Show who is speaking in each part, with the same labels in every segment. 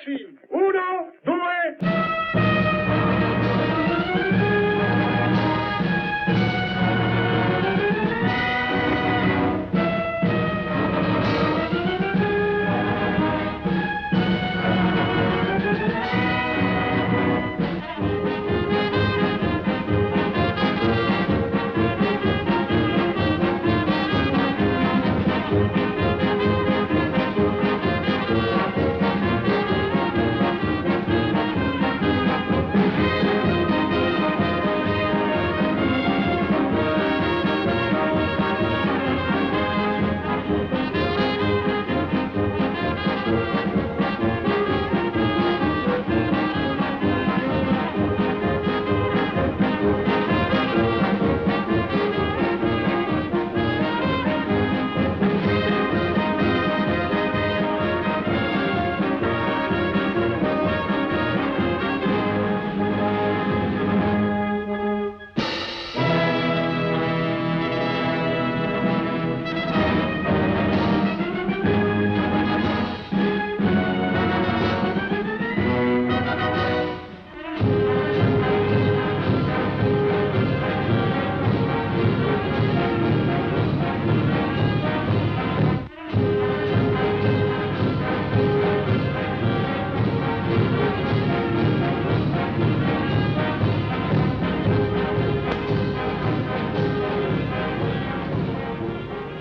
Speaker 1: marching. Uno, due...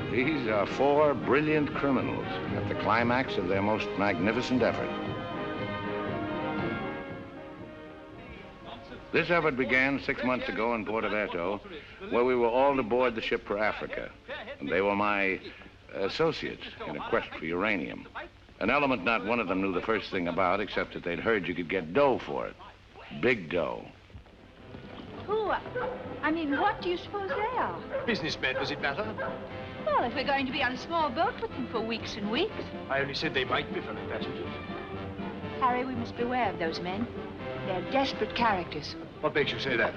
Speaker 2: These are four brilliant criminals at the climax of their most magnificent effort. This effort began 6 months ago in Porto Vecchio, where we were all aboard the ship for Africa. And they were my associates in a quest for uranium. An element not one of them knew the first thing about, except that they'd heard you could get dough for it. Big dough.
Speaker 3: Who? I mean, what do you suppose they are?
Speaker 4: Businessmen, does it matter?
Speaker 3: Well, if we're going to be on a small boat with them for weeks and weeks.
Speaker 4: I only said they might be fellow passengers.
Speaker 3: Harry, we must beware of those men. They're desperate characters.
Speaker 4: What makes you say that?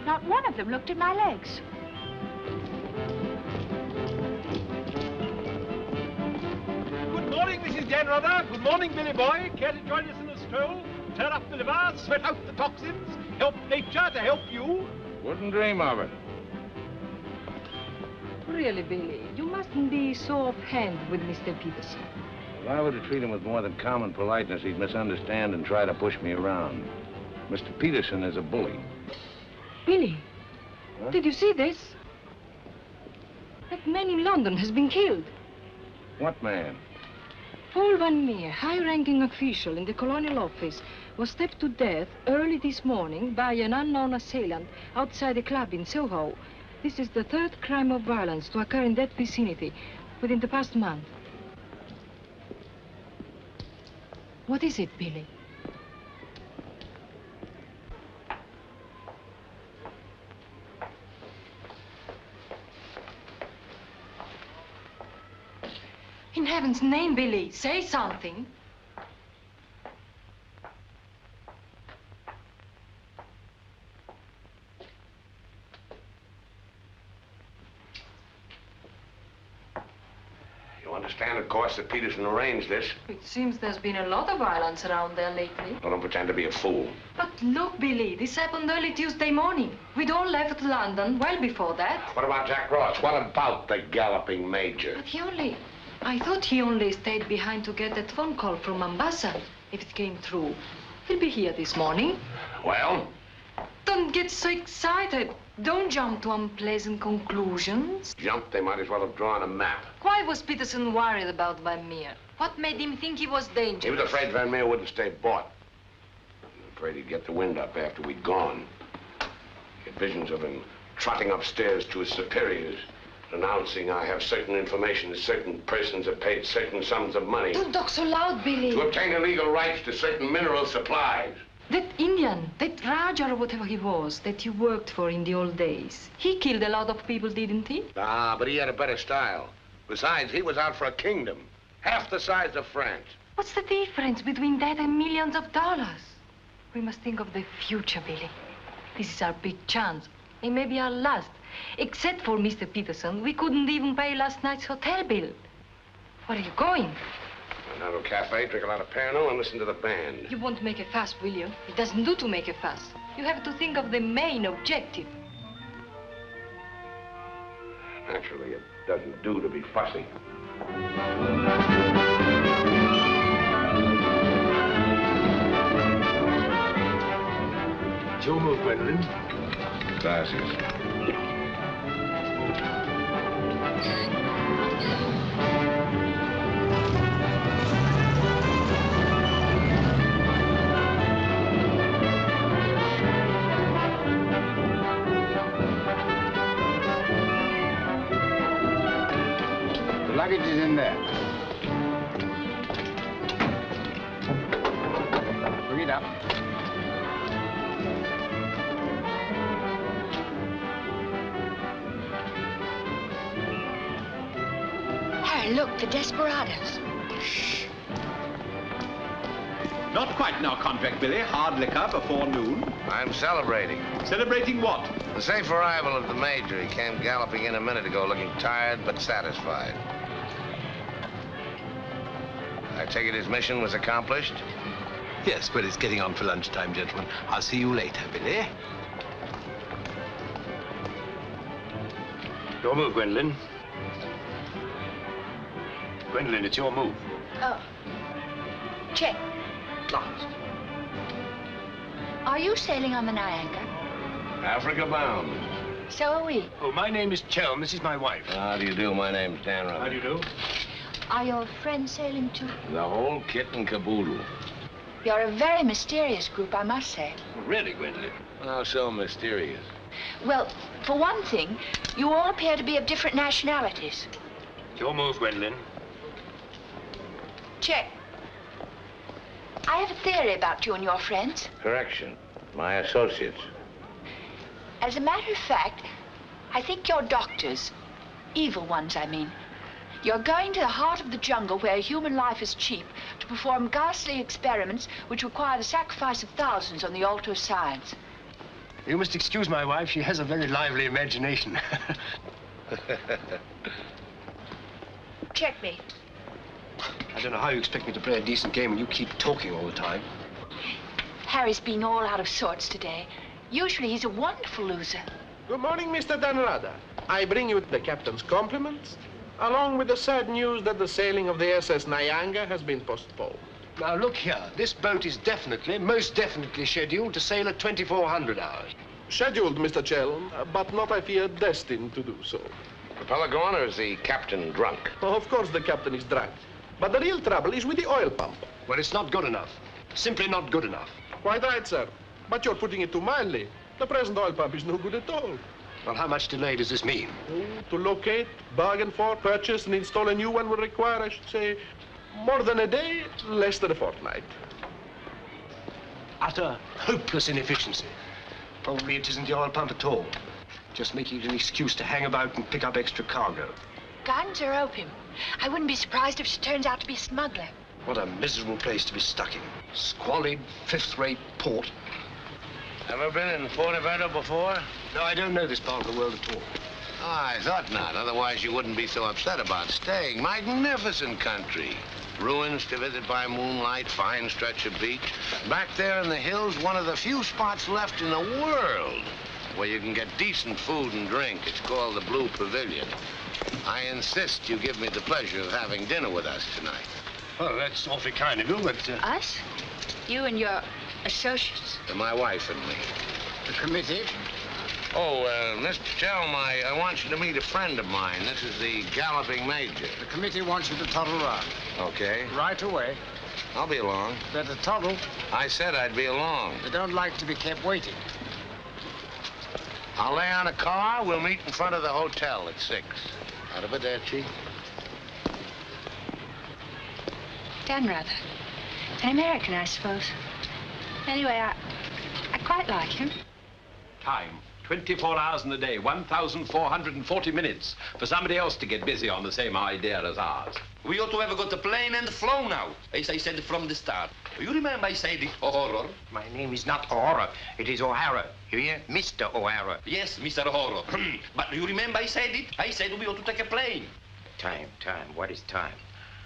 Speaker 3: Not one of them looked at my legs.
Speaker 1: Good morning, Mrs. Janrother. Good morning, Billy Boy. Care to join us in a stroll? Turn up the liver, sweat out the toxins, help nature to help you?
Speaker 2: Wouldn't dream of it.
Speaker 5: Really, Billy, you mustn't be so offhand with Mr. Peterson.
Speaker 2: If I were to treat him with more than common politeness, he'd misunderstand and try to push me around. Mr. Peterson is a bully.
Speaker 5: Billy,
Speaker 2: Huh?
Speaker 5: did you see this? That man in London has been killed.
Speaker 2: What man?
Speaker 5: Paul Van Meer, high-ranking official in the Colonial Office, was stabbed to death early this morning by an unknown assailant outside a club in Soho. This is the third crime of violence to occur in that vicinity within the past month. What is it, Billy? In heaven's name, Billy, say something.
Speaker 2: You understand, of course, that Peterson arranged this.
Speaker 5: It seems there's been a lot of violence around there lately.
Speaker 2: Well, don't pretend to be a fool.
Speaker 5: But look, Billy, this happened early Tuesday morning. We'd all left London well before that.
Speaker 2: What about Jack Ross? What about the galloping major?
Speaker 5: But I thought he only stayed behind to get that phone call from Mombasa. If it came through, he'll be here this morning.
Speaker 2: Well?
Speaker 5: Don't get so excited. Don't jump to unpleasant conclusions.
Speaker 2: Jump, they might as well have drawn a map.
Speaker 5: Why was Peterson worried about Van Meer? What made him think he was dangerous?
Speaker 2: He was afraid Van Meer wouldn't stay bought. He was afraid he'd get the wind up after we'd gone. He had visions of him trotting upstairs to his superiors, announcing, I have certain information that certain persons have paid certain sums of money.
Speaker 5: Don't talk so loud, Billy.
Speaker 2: To obtain illegal rights to certain mineral supplies.
Speaker 5: That Indian, that Raja or whatever he was, that you worked for in the old days, he killed a lot of people, didn't he?
Speaker 2: Ah, but he had a better style. Besides, he was out for a kingdom, half the size of France.
Speaker 5: What's the difference between that and millions of dollars? We must think of the future, Billy. This is our big chance. It may be our last. Except for Mr. Peterson, we couldn't even pay last night's hotel bill. Where are you going?
Speaker 2: Have a cafe, drink a lot of Pernod, and listen to the band.
Speaker 5: You won't make a fuss, will you? It doesn't do to make a fuss. You have to think of the main objective.
Speaker 2: Naturally, it doesn't do to be fussy.
Speaker 4: It's your move, Gwendolyn.
Speaker 2: Gracias.
Speaker 6: The luggage is in there. Bring it up.
Speaker 3: Harry, look, the desperados.
Speaker 1: Not quite in our contract, Billy. Hard liquor before noon.
Speaker 2: I'm celebrating.
Speaker 1: Celebrating what?
Speaker 2: The safe arrival of the Major. He came galloping in a minute ago, looking tired but satisfied. I take it his mission was accomplished?
Speaker 4: Yes, well, it's getting on for lunchtime, gentlemen. I'll see you later, Billy. Your move, Gwendolyn. Gwendolyn, it's your move.
Speaker 3: Oh. Check.
Speaker 4: Last.
Speaker 3: Are you sailing on the Niagara?
Speaker 2: Africa bound.
Speaker 3: So are we.
Speaker 4: Oh, my name is Chelm. This is my wife.
Speaker 2: How do you do? My name's Dan Rutherford.
Speaker 4: How do you do?
Speaker 3: Are your friends sailing too?
Speaker 2: The whole kit and caboodle.
Speaker 3: You're a very mysterious group, I must say.
Speaker 4: Really, Gwendolyn?
Speaker 2: How so mysterious?
Speaker 3: Well, for one thing, you all appear to be of different nationalities.
Speaker 4: It's your move, Gwendolyn.
Speaker 3: Check. I have a theory about you and your friends.
Speaker 2: Correction. My associates.
Speaker 3: As a matter of fact, I think you're doctors. Evil ones, I mean. You're going to the heart of the jungle where human life is cheap to perform ghastly experiments which require the sacrifice of thousands on the altar of science.
Speaker 4: You must excuse my wife. She has a very lively imagination.
Speaker 3: Check me.
Speaker 4: I don't know how you expect me to play a decent game when you keep talking all the time.
Speaker 3: Harry's been all out of sorts today. Usually he's a wonderful loser.
Speaker 7: Good morning, Mr. Danrada. I bring you the captain's compliments, along with the sad news that the sailing of the SS Nyanga has been postponed.
Speaker 4: Now, look here. This boat is definitely, most definitely scheduled to sail at 2400 hours.
Speaker 7: Scheduled, Mr. Chelm, but not, I fear, destined to do so.
Speaker 2: The fellow gone, or is the captain drunk?
Speaker 7: Oh, of course the captain is drunk. But the real trouble is with the oil pump.
Speaker 4: Well, it's not good enough. Simply not good enough.
Speaker 7: Quite right, sir. But you're putting it too mildly. The present oil pump is no good at all.
Speaker 4: Well, how much delay does this mean?
Speaker 7: Oh, to locate, bargain for, purchase, and install a new one will require, I should say, more than a day, less than a fortnight.
Speaker 4: Utter, hopeless inefficiency. Probably it isn't the oil pump at all. Just making it an excuse to hang about and pick up extra cargo.
Speaker 3: Guns or opium? I wouldn't be surprised if she turns out to be a smuggler.
Speaker 4: What a miserable place to be stuck in. Squalid, fifth-rate port.
Speaker 2: Ever been in Fuerteventura before?
Speaker 4: No, I don't know this part of the world at all.
Speaker 2: Oh, I thought not. Otherwise, you wouldn't be so upset about staying. Magnificent country. Ruins to visit by moonlight, fine stretch of beach. Back there in the hills, one of the few spots left in the world where you can get decent food and drink. It's called the Blue Pavilion. I insist you give me the pleasure of having dinner with us tonight.
Speaker 4: Well, that's awfully kind of you, but...
Speaker 3: Us? You and your associates?
Speaker 2: My wife and me.
Speaker 6: The committee?
Speaker 2: Oh, Mr. Chelm, I want you to meet a friend of mine. This is the Galloping Major.
Speaker 6: The committee wants you to toddle round.
Speaker 2: Okay.
Speaker 6: Right away.
Speaker 2: I'll be along.
Speaker 6: Better toddle.
Speaker 2: I said I'd be along.
Speaker 6: They don't like to be kept waiting.
Speaker 2: I'll lay on a car. We'll meet in front of the hotel at 6. Arrivederci.
Speaker 3: Dan Rather. An American, I suppose. Anyway, I quite like him.
Speaker 1: Time. 24 hours in the day, 1,440 minutes for somebody else to get busy on the same idea as ours.
Speaker 8: We ought to have got the plane and flown now, as I said from the start. You remember I said it, O'Hara?
Speaker 6: My name is not O'Hara. It is O'Hara. You hear? Mr. O'Hara.
Speaker 8: Yes, Mr. O'Hara. But you remember I said it? I said we ought to take a plane.
Speaker 6: Time. What is time?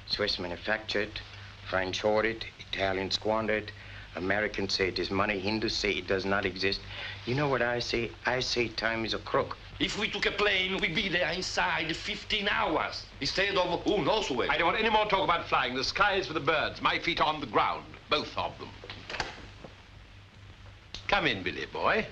Speaker 6: Swiss manufactured, French hoard it, Italians squander it, Americans say it is money, Hindus say it does not exist. You know what I say? I say time is a crook.
Speaker 8: If we took a plane, we'd be there inside 15 hours instead of who knows where.
Speaker 1: I don't want any more talk about flying. The sky is for the birds. My feet are on the ground, both of them. Come in, Billy boy.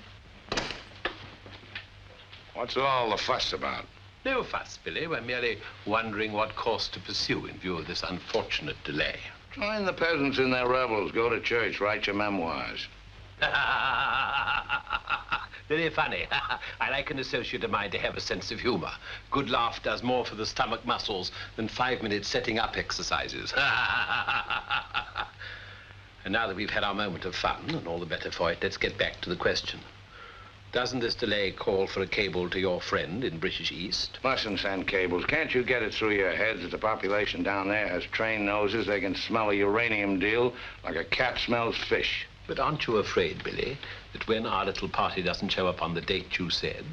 Speaker 2: What's all the fuss about?
Speaker 1: No fuss, Billy. We're merely wondering what course to pursue in view of this unfortunate delay.
Speaker 2: Join the peasants in their revels, go to church, write your memoirs.
Speaker 1: Very funny. I like an associate of mine to have a sense of humor. Good laugh does more for the stomach muscles than 5-minute setting up exercises. And now that we've had our moment of fun, and all the better for it, let's get back to the question. Doesn't this delay call for a cable to your friend in British East?
Speaker 2: Mustn't send cables. Can't you get it through your heads that the population down there has trained noses? They can smell a uranium deal like a cat smells fish.
Speaker 1: But aren't you afraid, Billy, that when our little party doesn't show up on the date you said,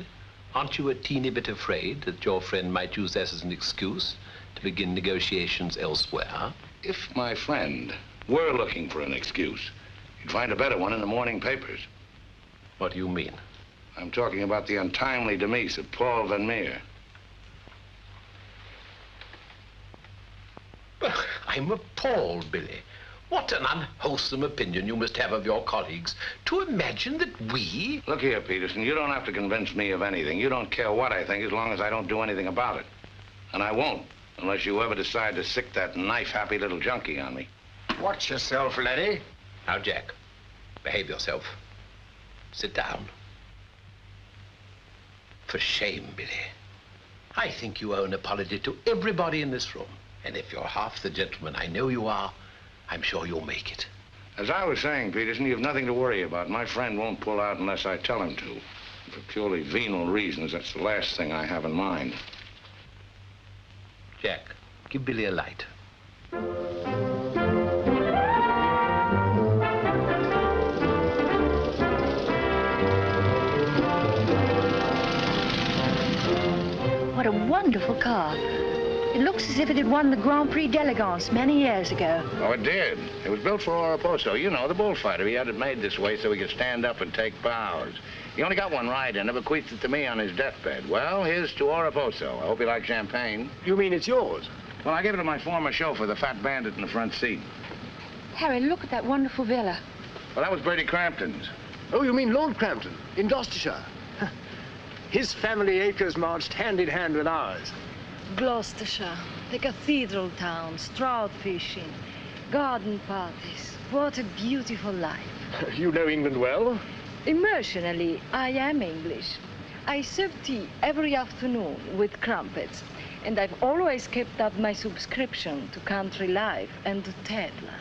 Speaker 1: aren't you a teeny bit afraid that your friend might use that as an excuse to begin negotiations elsewhere?
Speaker 2: If my friend were looking for an excuse, you'd find a better one in the morning papers.
Speaker 1: What do you mean?
Speaker 2: I'm talking about the untimely demise of Paul Van Meer.
Speaker 1: I'm appalled, Billy. What an unwholesome opinion you must have of your colleagues to imagine that we...
Speaker 2: Look here, Peterson, you don't have to convince me of anything. You don't care what I think as long as I don't do anything about it. And I won't, unless you ever decide to sick that knife-happy little junkie on me.
Speaker 6: Watch yourself, laddie.
Speaker 1: Now, Jack, behave yourself. Sit down. For shame, Billy. I think you owe an apology to everybody in this room. And if you're half the gentleman I know you are, I'm sure you'll make it.
Speaker 2: As I was saying, Peterson, you have nothing to worry about. My friend won't pull out unless I tell him to. For purely venal reasons, that's the last thing I have in mind.
Speaker 1: Jack, give Billy a light.
Speaker 9: What a wonderful car. It looks as if it had won the Grand Prix d'Elegance many years ago.
Speaker 2: Oh, it did. It was built for Oraposo. You know, the bullfighter. He had it made this way so he could stand up and take bows. He only got one ride in it, bequeathed it to me on his deathbed. Well, here's to Oraposo. I hope you like champagne.
Speaker 4: You mean it's yours?
Speaker 2: Well, I gave it to my former chauffeur, the fat bandit in the front seat.
Speaker 9: Harry, look at that wonderful villa.
Speaker 2: Well, that was Brady Crampton's.
Speaker 4: Oh, you mean Lord Crampton, in Gloucestershire? His family acres marched hand in hand with ours.
Speaker 5: Gloucestershire, the cathedral towns, trout fishing, garden parties. What a beautiful life.
Speaker 4: You know England well?
Speaker 5: Emotionally, I am English. I serve tea every afternoon with crumpets, and I've always kept up my subscription to Country Life and to Tedler.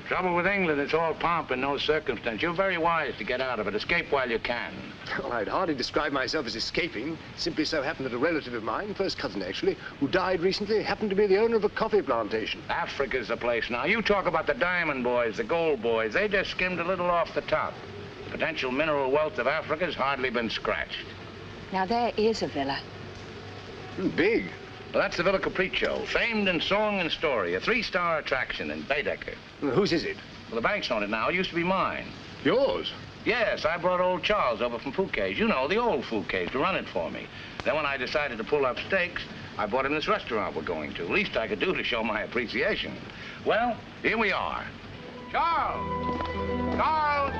Speaker 2: Trouble with England, it's all pomp and no circumstance. You're very wise to get out of it. Escape while you can.
Speaker 4: Well, I'd hardly describe myself as escaping. Simply so happened that a relative of mine, first cousin actually, who died recently, happened to be the owner of a coffee plantation.
Speaker 2: Africa's the place now. You talk about the diamond boys, the gold boys. They just skimmed a little off the top. The potential mineral wealth of Africa's hardly been scratched.
Speaker 9: Now, there is a villa.
Speaker 4: Big.
Speaker 2: Well, that's the Villa Capriccio, famed in song and story, a 3-star attraction in Baedeker.
Speaker 4: Whose is it?
Speaker 2: Well, the bank's on it now. It used to be mine.
Speaker 4: Yours?
Speaker 2: Yes, I brought old Charles over from Fouquet's. You know, the old Fouquet's, to run it for me. Then when I decided to pull up stakes, I bought him this restaurant we're going to. Least I could do to show my appreciation. Well, here we are. Charles! Charles!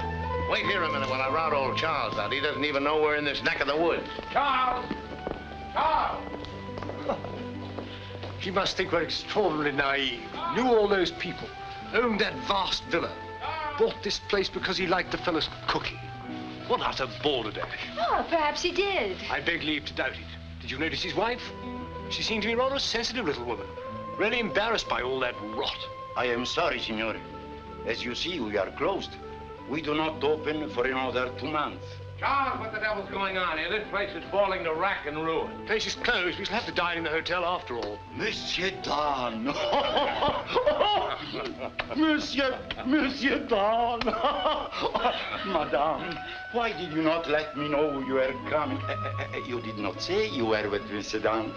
Speaker 2: Wait here a minute while I rout old Charles out. He doesn't even know we're in this neck of the woods. Charles! Charles!
Speaker 4: He must think we're extraordinarily naive. Knew all those people. Owned that vast villa. Bought this place because he liked the fellow's cooking. What utter balderdash.
Speaker 3: Oh, perhaps he did.
Speaker 4: I beg leave to doubt it. Did you notice his wife? She seemed to be rather a sensitive little woman. Really embarrassed by all that rot.
Speaker 6: I am sorry, signore. As you see, we are closed. We do not open for another 2 months.
Speaker 2: Charles, what the devil's going on here? This place is falling to rack and ruin.
Speaker 4: Place is closed. We shall have to dine in the hotel after all.
Speaker 6: Monsieur Dan. Monsieur Don. Madame, why did you not let me know you were coming? You did not say you were with Monsieur Don.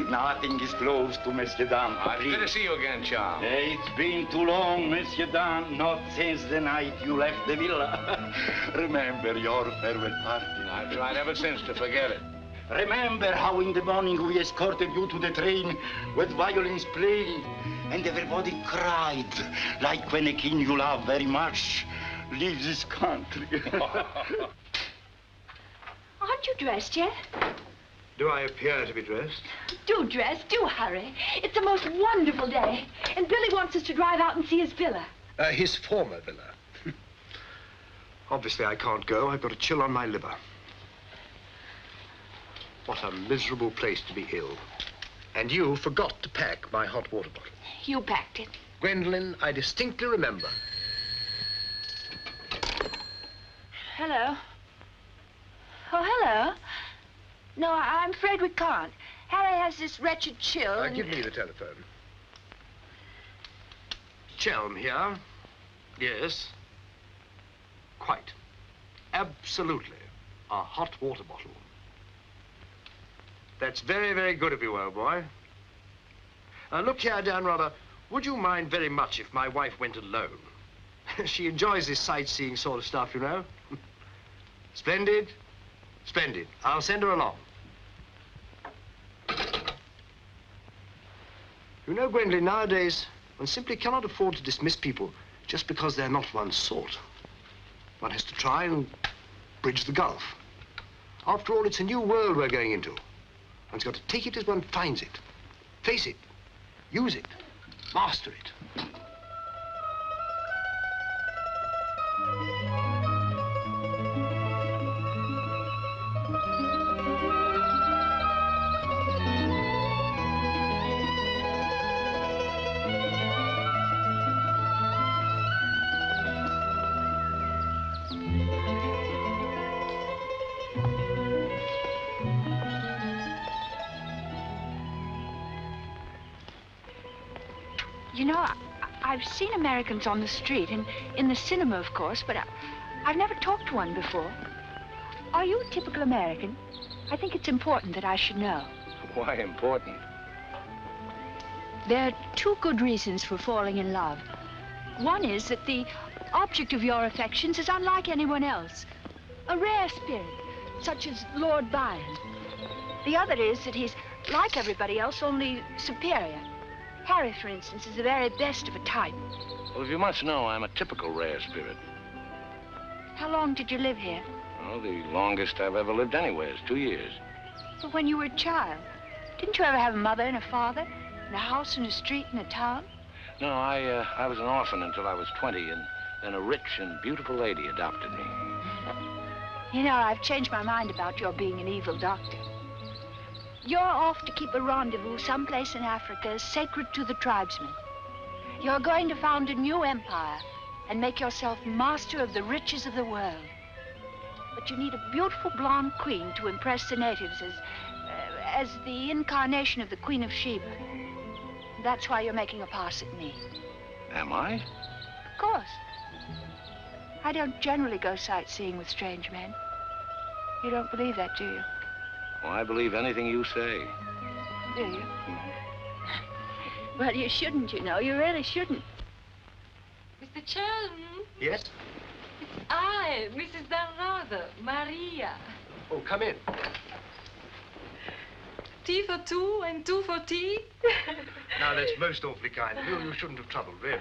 Speaker 6: Nothing is close to Monsieur Don.
Speaker 2: Good to see you again, Charles.
Speaker 6: It's been too long, Monsieur Don, not since the night you left the villa. Remember your farewell party.
Speaker 2: I've tried ever since to forget it.
Speaker 6: Remember how in the morning we escorted you to the train with violins playing and everybody cried like when a king you love very much leaves his country.
Speaker 3: Aren't you dressed yet?
Speaker 4: Do I appear to be dressed?
Speaker 3: Do dress, do hurry. It's the most wonderful day. And Billy wants us to drive out and see his villa.
Speaker 4: His former villa. Obviously, I can't go. I've got a chill on my liver. What a miserable place to be ill. And you forgot to pack my hot water bottle.
Speaker 3: You packed it.
Speaker 4: Gwendolyn, I distinctly remember.
Speaker 3: Hello. Oh, hello. No, I'm afraid we can't. Harry has this wretched chill. and-
Speaker 4: Give me the telephone. Chelm here. Yes. Quite. Absolutely. A hot water bottle. That's very, very good of you, old boy. Look here, Dan Rather, would you mind very much if my wife went alone? She enjoys this sightseeing sort of stuff, you know. Splendid. Splendid. I'll send her along. You know, Gwendolyn, nowadays, one simply cannot afford to dismiss people just because they're not one's sort. One has to try and bridge the gulf. After all, it's a new world we're going into. One's got to take it as one finds it. Face it. Use it. Master it.
Speaker 3: You know, I've seen Americans on the street and in the cinema, of course, but I've never talked to one before. Are you a typical American? I think it's important that I should know.
Speaker 2: Why important?
Speaker 3: There are two good reasons for falling in love. One is that the object of your affections is unlike anyone else. A rare spirit, such as Lord Byron. The other is that he's like everybody else, only superior. Harry, for instance, is the very best of a type.
Speaker 2: Well, if you must know, I'm a typical rare spirit.
Speaker 3: How long did you live here?
Speaker 2: Well, the longest I've ever lived anywhere is 2 years.
Speaker 3: Well, when you were a child. Didn't you ever have a mother and a father? And a house and a street and a town?
Speaker 2: No, I was an orphan until I was 20, and then a rich and beautiful lady adopted me.
Speaker 3: You know, I've changed my mind about your being an evil doctor. You're off to keep a rendezvous someplace in Africa sacred to the tribesmen. You're going to found a new empire and make yourself master of the riches of the world. But you need a beautiful blonde queen to impress the natives as the incarnation of the Queen of Sheba. That's why you're making a pass at me.
Speaker 2: Am I?
Speaker 3: Of course. I don't generally go sightseeing with strange men. You don't believe that, do you?
Speaker 2: Well, I believe anything you say.
Speaker 3: Do you? Well, you shouldn't, you know. You really shouldn't.
Speaker 5: Mr. Chelm,
Speaker 4: Yes?
Speaker 5: it's I, Mrs. Dan Rather, Maria.
Speaker 4: Oh, come in.
Speaker 5: Tea for two and two for tea?
Speaker 4: Now, that's most awfully kind of you. You shouldn't have troubled, really.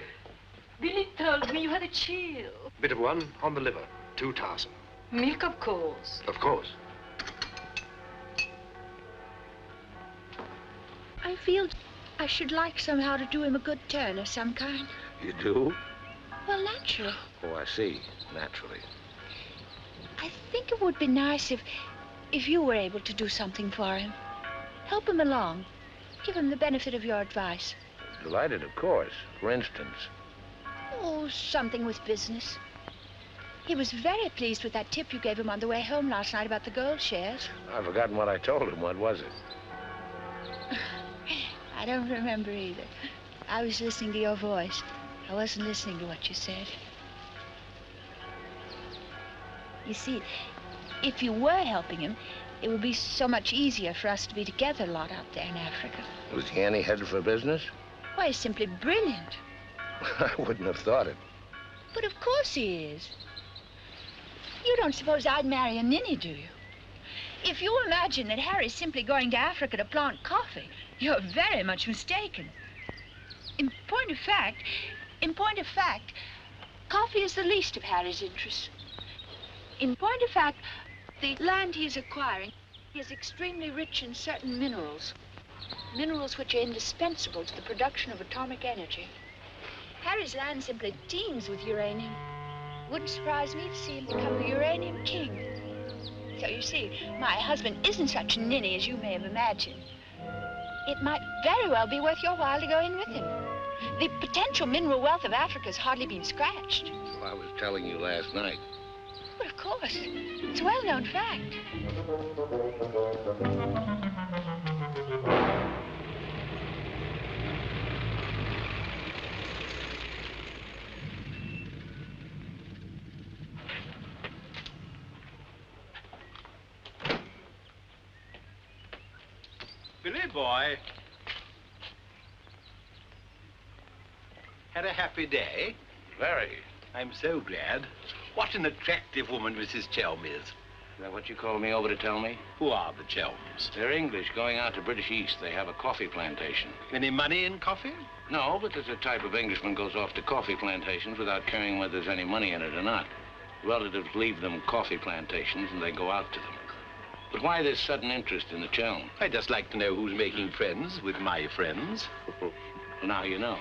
Speaker 5: Billy told me you had a chill.
Speaker 4: Bit of one on the liver. 2 tarsum.
Speaker 5: Milk, of course.
Speaker 4: Of course.
Speaker 3: I feel I should like somehow to do him a good turn of some kind.
Speaker 2: You do?
Speaker 3: Well, naturally.
Speaker 2: Oh, I see. Naturally.
Speaker 3: I think it would be nice if you were able to do something for him. Help him along. Give him the benefit of your advice.
Speaker 2: Delighted, of course. For instance.
Speaker 3: Oh, something with business. He was very pleased with that tip you gave him on the way home last night about the gold shares.
Speaker 2: I've forgotten what I told him. What was it?
Speaker 3: I don't remember either. I was listening to your voice. I wasn't listening to what you said. You see, if you were helping him, it would be so much easier for us to be together a lot out there in Africa.
Speaker 2: Was he any headed for business?
Speaker 3: Why, he's simply brilliant.
Speaker 2: I wouldn't have thought it.
Speaker 3: But of course he is. You don't suppose I'd marry a ninny, do you? If you imagine that Harry's simply going to Africa to plant coffee, you're very much mistaken. In point of fact, coffee is the least of Harry's interests. In point of fact, the land he's acquiring is extremely rich in certain minerals. Minerals which are indispensable to the production of atomic energy. Harry's land simply teems with uranium. Wouldn't surprise me to see him become the uranium king. So you see, my husband isn't such a ninny as you may have imagined. It might very well be worth your while to go in with him. The potential mineral wealth of Africa's hardly been scratched.
Speaker 2: Well, I was telling you last night.
Speaker 3: Well, of course. It's a well-known fact.
Speaker 1: Billy boy. Had a happy day?
Speaker 2: Very.
Speaker 1: I'm so glad. What an attractive woman Mrs. Chelm is.
Speaker 2: Is that what you called me over to tell me?
Speaker 1: Who are the Chelms?
Speaker 2: They're English, going out to British East. They have a coffee plantation.
Speaker 1: Any money in coffee?
Speaker 2: No, but there's a type of Englishman goes off to coffee plantations without caring whether there's any money in it or not. Relatives leave them coffee plantations and they go out to them. But why this sudden interest in the Chelm?
Speaker 1: I'd just like to know who's making friends with my friends.
Speaker 2: Well, now you know.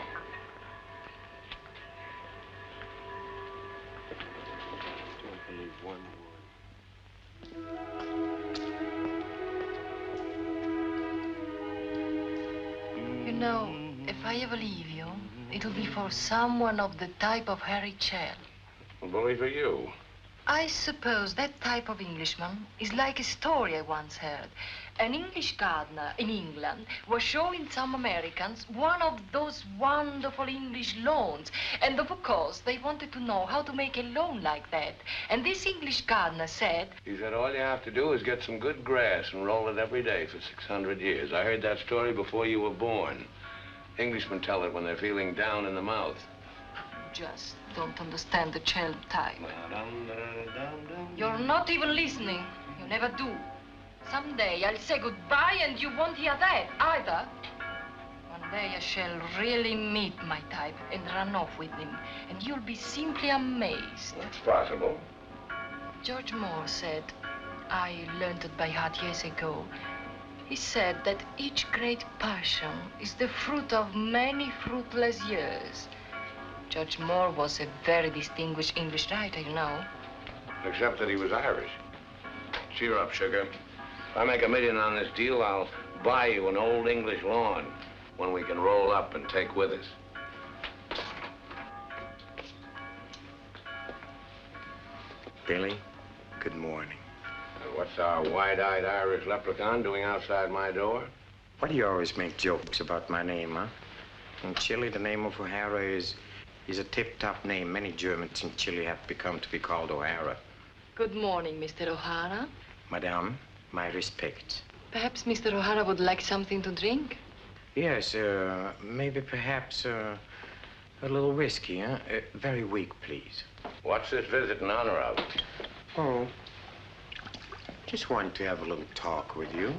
Speaker 5: You know, if I ever leave you, it'll be for someone of the type of Harry Chell.
Speaker 2: Well, bully for you.
Speaker 5: I suppose that type of Englishman is like a story I once heard. An English gardener in England was showing some Americans one of those wonderful English lawns. And of course, they wanted to know how to make a lawn like that. And this English gardener said...
Speaker 2: He said all you have to do is get some good grass and roll it every day for 600 years. I heard that story before you were born. Englishmen tell it when they're feeling down in the mouth.
Speaker 5: Just don't understand the child type. You're not even listening. You never do. Someday I'll say goodbye and you won't hear that either. One day I shall really meet my type and run off with him. And you'll be simply amazed.
Speaker 2: That's possible.
Speaker 5: George Moore said, I learned it by heart years ago. He said that each great passion is the fruit of many fruitless years. George Moore was a very distinguished English writer, you know.
Speaker 2: Except that he was Irish. Cheer up, sugar. If I make $1 million on this deal, I'll buy you an old English lawn, one we can roll up and take with us.
Speaker 10: Billy, good morning.
Speaker 2: And what's our wide-eyed Irish leprechaun doing outside my door?
Speaker 10: Why do you always make jokes about my name, huh? In Chile, the name of O'Hara is a tip-top name. Many Germans in Chile have become to be called O'Hara.
Speaker 5: Good morning, Mr. O'Hara.
Speaker 10: Madame, my respects.
Speaker 5: Perhaps Mr. O'Hara would like something to drink?
Speaker 10: Yes, maybe perhaps a little whiskey, huh? Very weak, please.
Speaker 2: What's this visit in honor of?
Speaker 10: Oh, just wanted to have a little talk with you.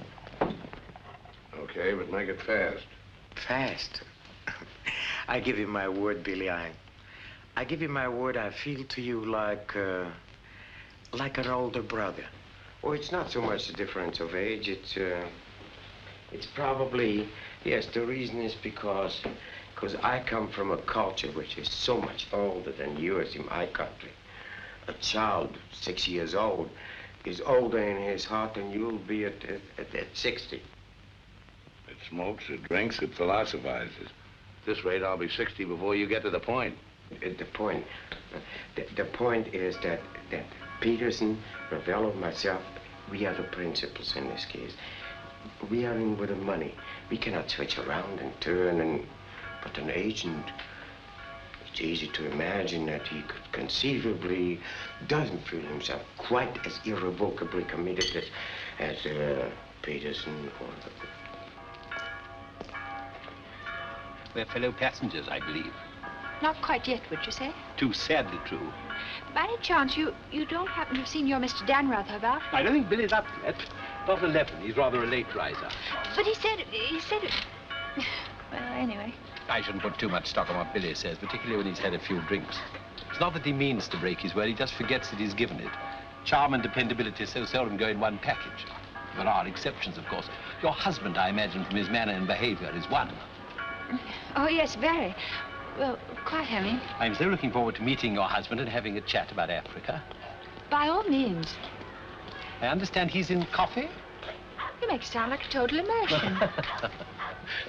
Speaker 2: Okay, but make it fast.
Speaker 10: Fast? I give you my word, Billy. I give you my word. I feel to you like an older brother. Oh, it's not so much the difference of age. It's probably, yes, the reason is because I come from a culture which is so much older than yours in my country. A child 6 years old is older in his heart than you'll be at 60.
Speaker 2: It smokes, it drinks, it philosophizes. At this rate, I'll be 60 before you get to the point.
Speaker 10: The point is that Peterson, Ravello, myself, we are the principals in this case. We are in with the money. We cannot switch around and turn, but an agent, It's easy to imagine that he could conceivably doesn't feel himself quite as irrevocably committed as Peterson or
Speaker 1: We're fellow passengers, I believe.
Speaker 3: Not quite yet, would you say?
Speaker 1: Too sadly true.
Speaker 3: By any chance, you don't happen to have seen your Mr. Danrather about?
Speaker 1: I don't think Billy's up yet. Not 11. He's rather a late riser.
Speaker 3: But he said it. Well, anyway.
Speaker 1: I shouldn't put too much stock on what Billy says, particularly when he's had a few drinks. It's not that he means to break his word, he just forgets that he's given it. Charm and dependability so seldom go in one package. There are exceptions, of course. Your husband, I imagine, from his manner and behavior, is one.
Speaker 3: Oh, yes, very. Well, quite, Henry.
Speaker 1: I'm so looking forward to meeting your husband and having a chat about Africa.
Speaker 3: By all means.
Speaker 1: I understand he's in coffee?
Speaker 3: You make it sound like a total immersion.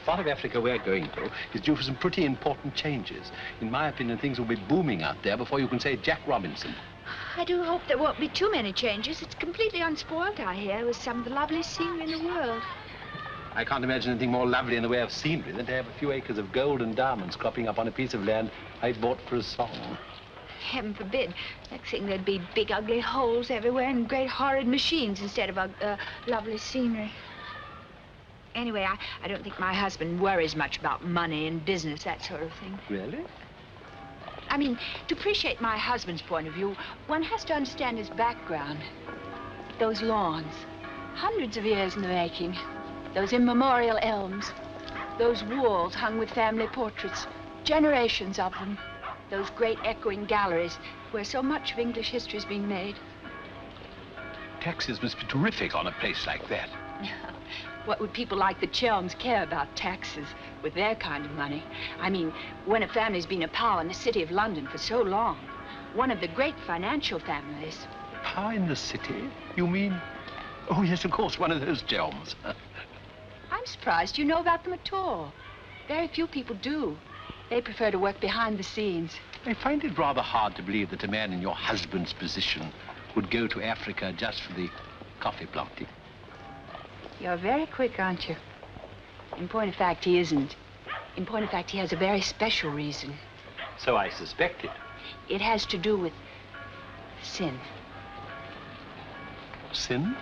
Speaker 1: Part of Africa we're going to is due for some pretty important changes. In my opinion, things will be booming out there before you can say Jack Robinson.
Speaker 3: I do hope there won't be too many changes. It's completely unspoiled, I hear, with some of the loveliest scenery in the world.
Speaker 1: I can't imagine anything more lovely in the way of scenery than to have a few acres of gold and diamonds cropping up on a piece of land I bought for a song.
Speaker 3: Heaven forbid. Next thing there'd be big, ugly holes everywhere and great, horrid machines instead of lovely scenery. Anyway, I don't think my husband worries much about money and business, that sort of thing.
Speaker 1: Really?
Speaker 3: I mean, to appreciate my husband's point of view, one has to understand his background. Those lawns, hundreds of years in the making. Those immemorial elms. Those walls hung with family portraits. Generations of them. Those great echoing galleries where so much of English history is being made.
Speaker 1: Taxes must be terrific on a place like that.
Speaker 3: What would people like the Chelms care about taxes with their kind of money? I mean, when a family's been a power in the city of London for so long, one of the great financial families.
Speaker 1: Power in the city? You mean? Oh, yes, of course, one of those Chelms.
Speaker 3: I'm surprised you know about them at all. Very few people do. They prefer to work behind the scenes.
Speaker 1: I find it rather hard to believe that a man in your husband's position would go to Africa just for the coffee planting.
Speaker 3: You're very quick, aren't you? In point of fact, he isn't. In point of fact, he has a very special reason.
Speaker 1: So I suspected.
Speaker 3: It has to do with sin.
Speaker 1: Sin?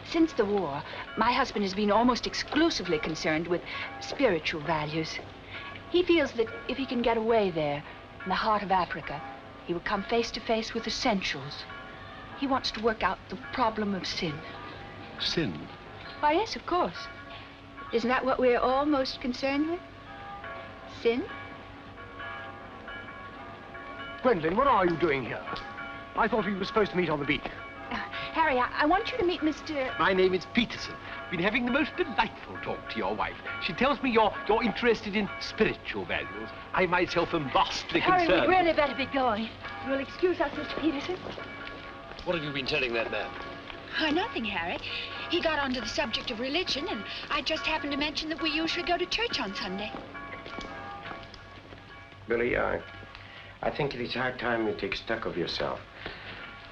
Speaker 3: Since the war, my husband has been almost exclusively concerned with spiritual values. He feels that if he can get away there, in the heart of Africa, he will come face to face with essentials. He wants to work out the problem of sin.
Speaker 1: Sin?
Speaker 3: Why, yes, of course. Isn't that what we're all most concerned with? Sin?
Speaker 4: Gwendolyn, what are you doing here? I thought we were supposed to meet on the beach.
Speaker 3: Harry, I want you to meet Mr...
Speaker 1: My name is Peterson. Been having the most delightful talk to your wife. She tells me you're interested in spiritual values. I myself am vastly concerned.
Speaker 3: Harry, we'd really better be going. You'll excuse us, Mr. Peterson?
Speaker 1: What have you been telling that man?
Speaker 3: Oh, nothing, Harry. He got onto the subject of religion, and I just happened to mention that we usually go to church on Sunday.
Speaker 10: Billy, I think it is high time you take stock of yourself.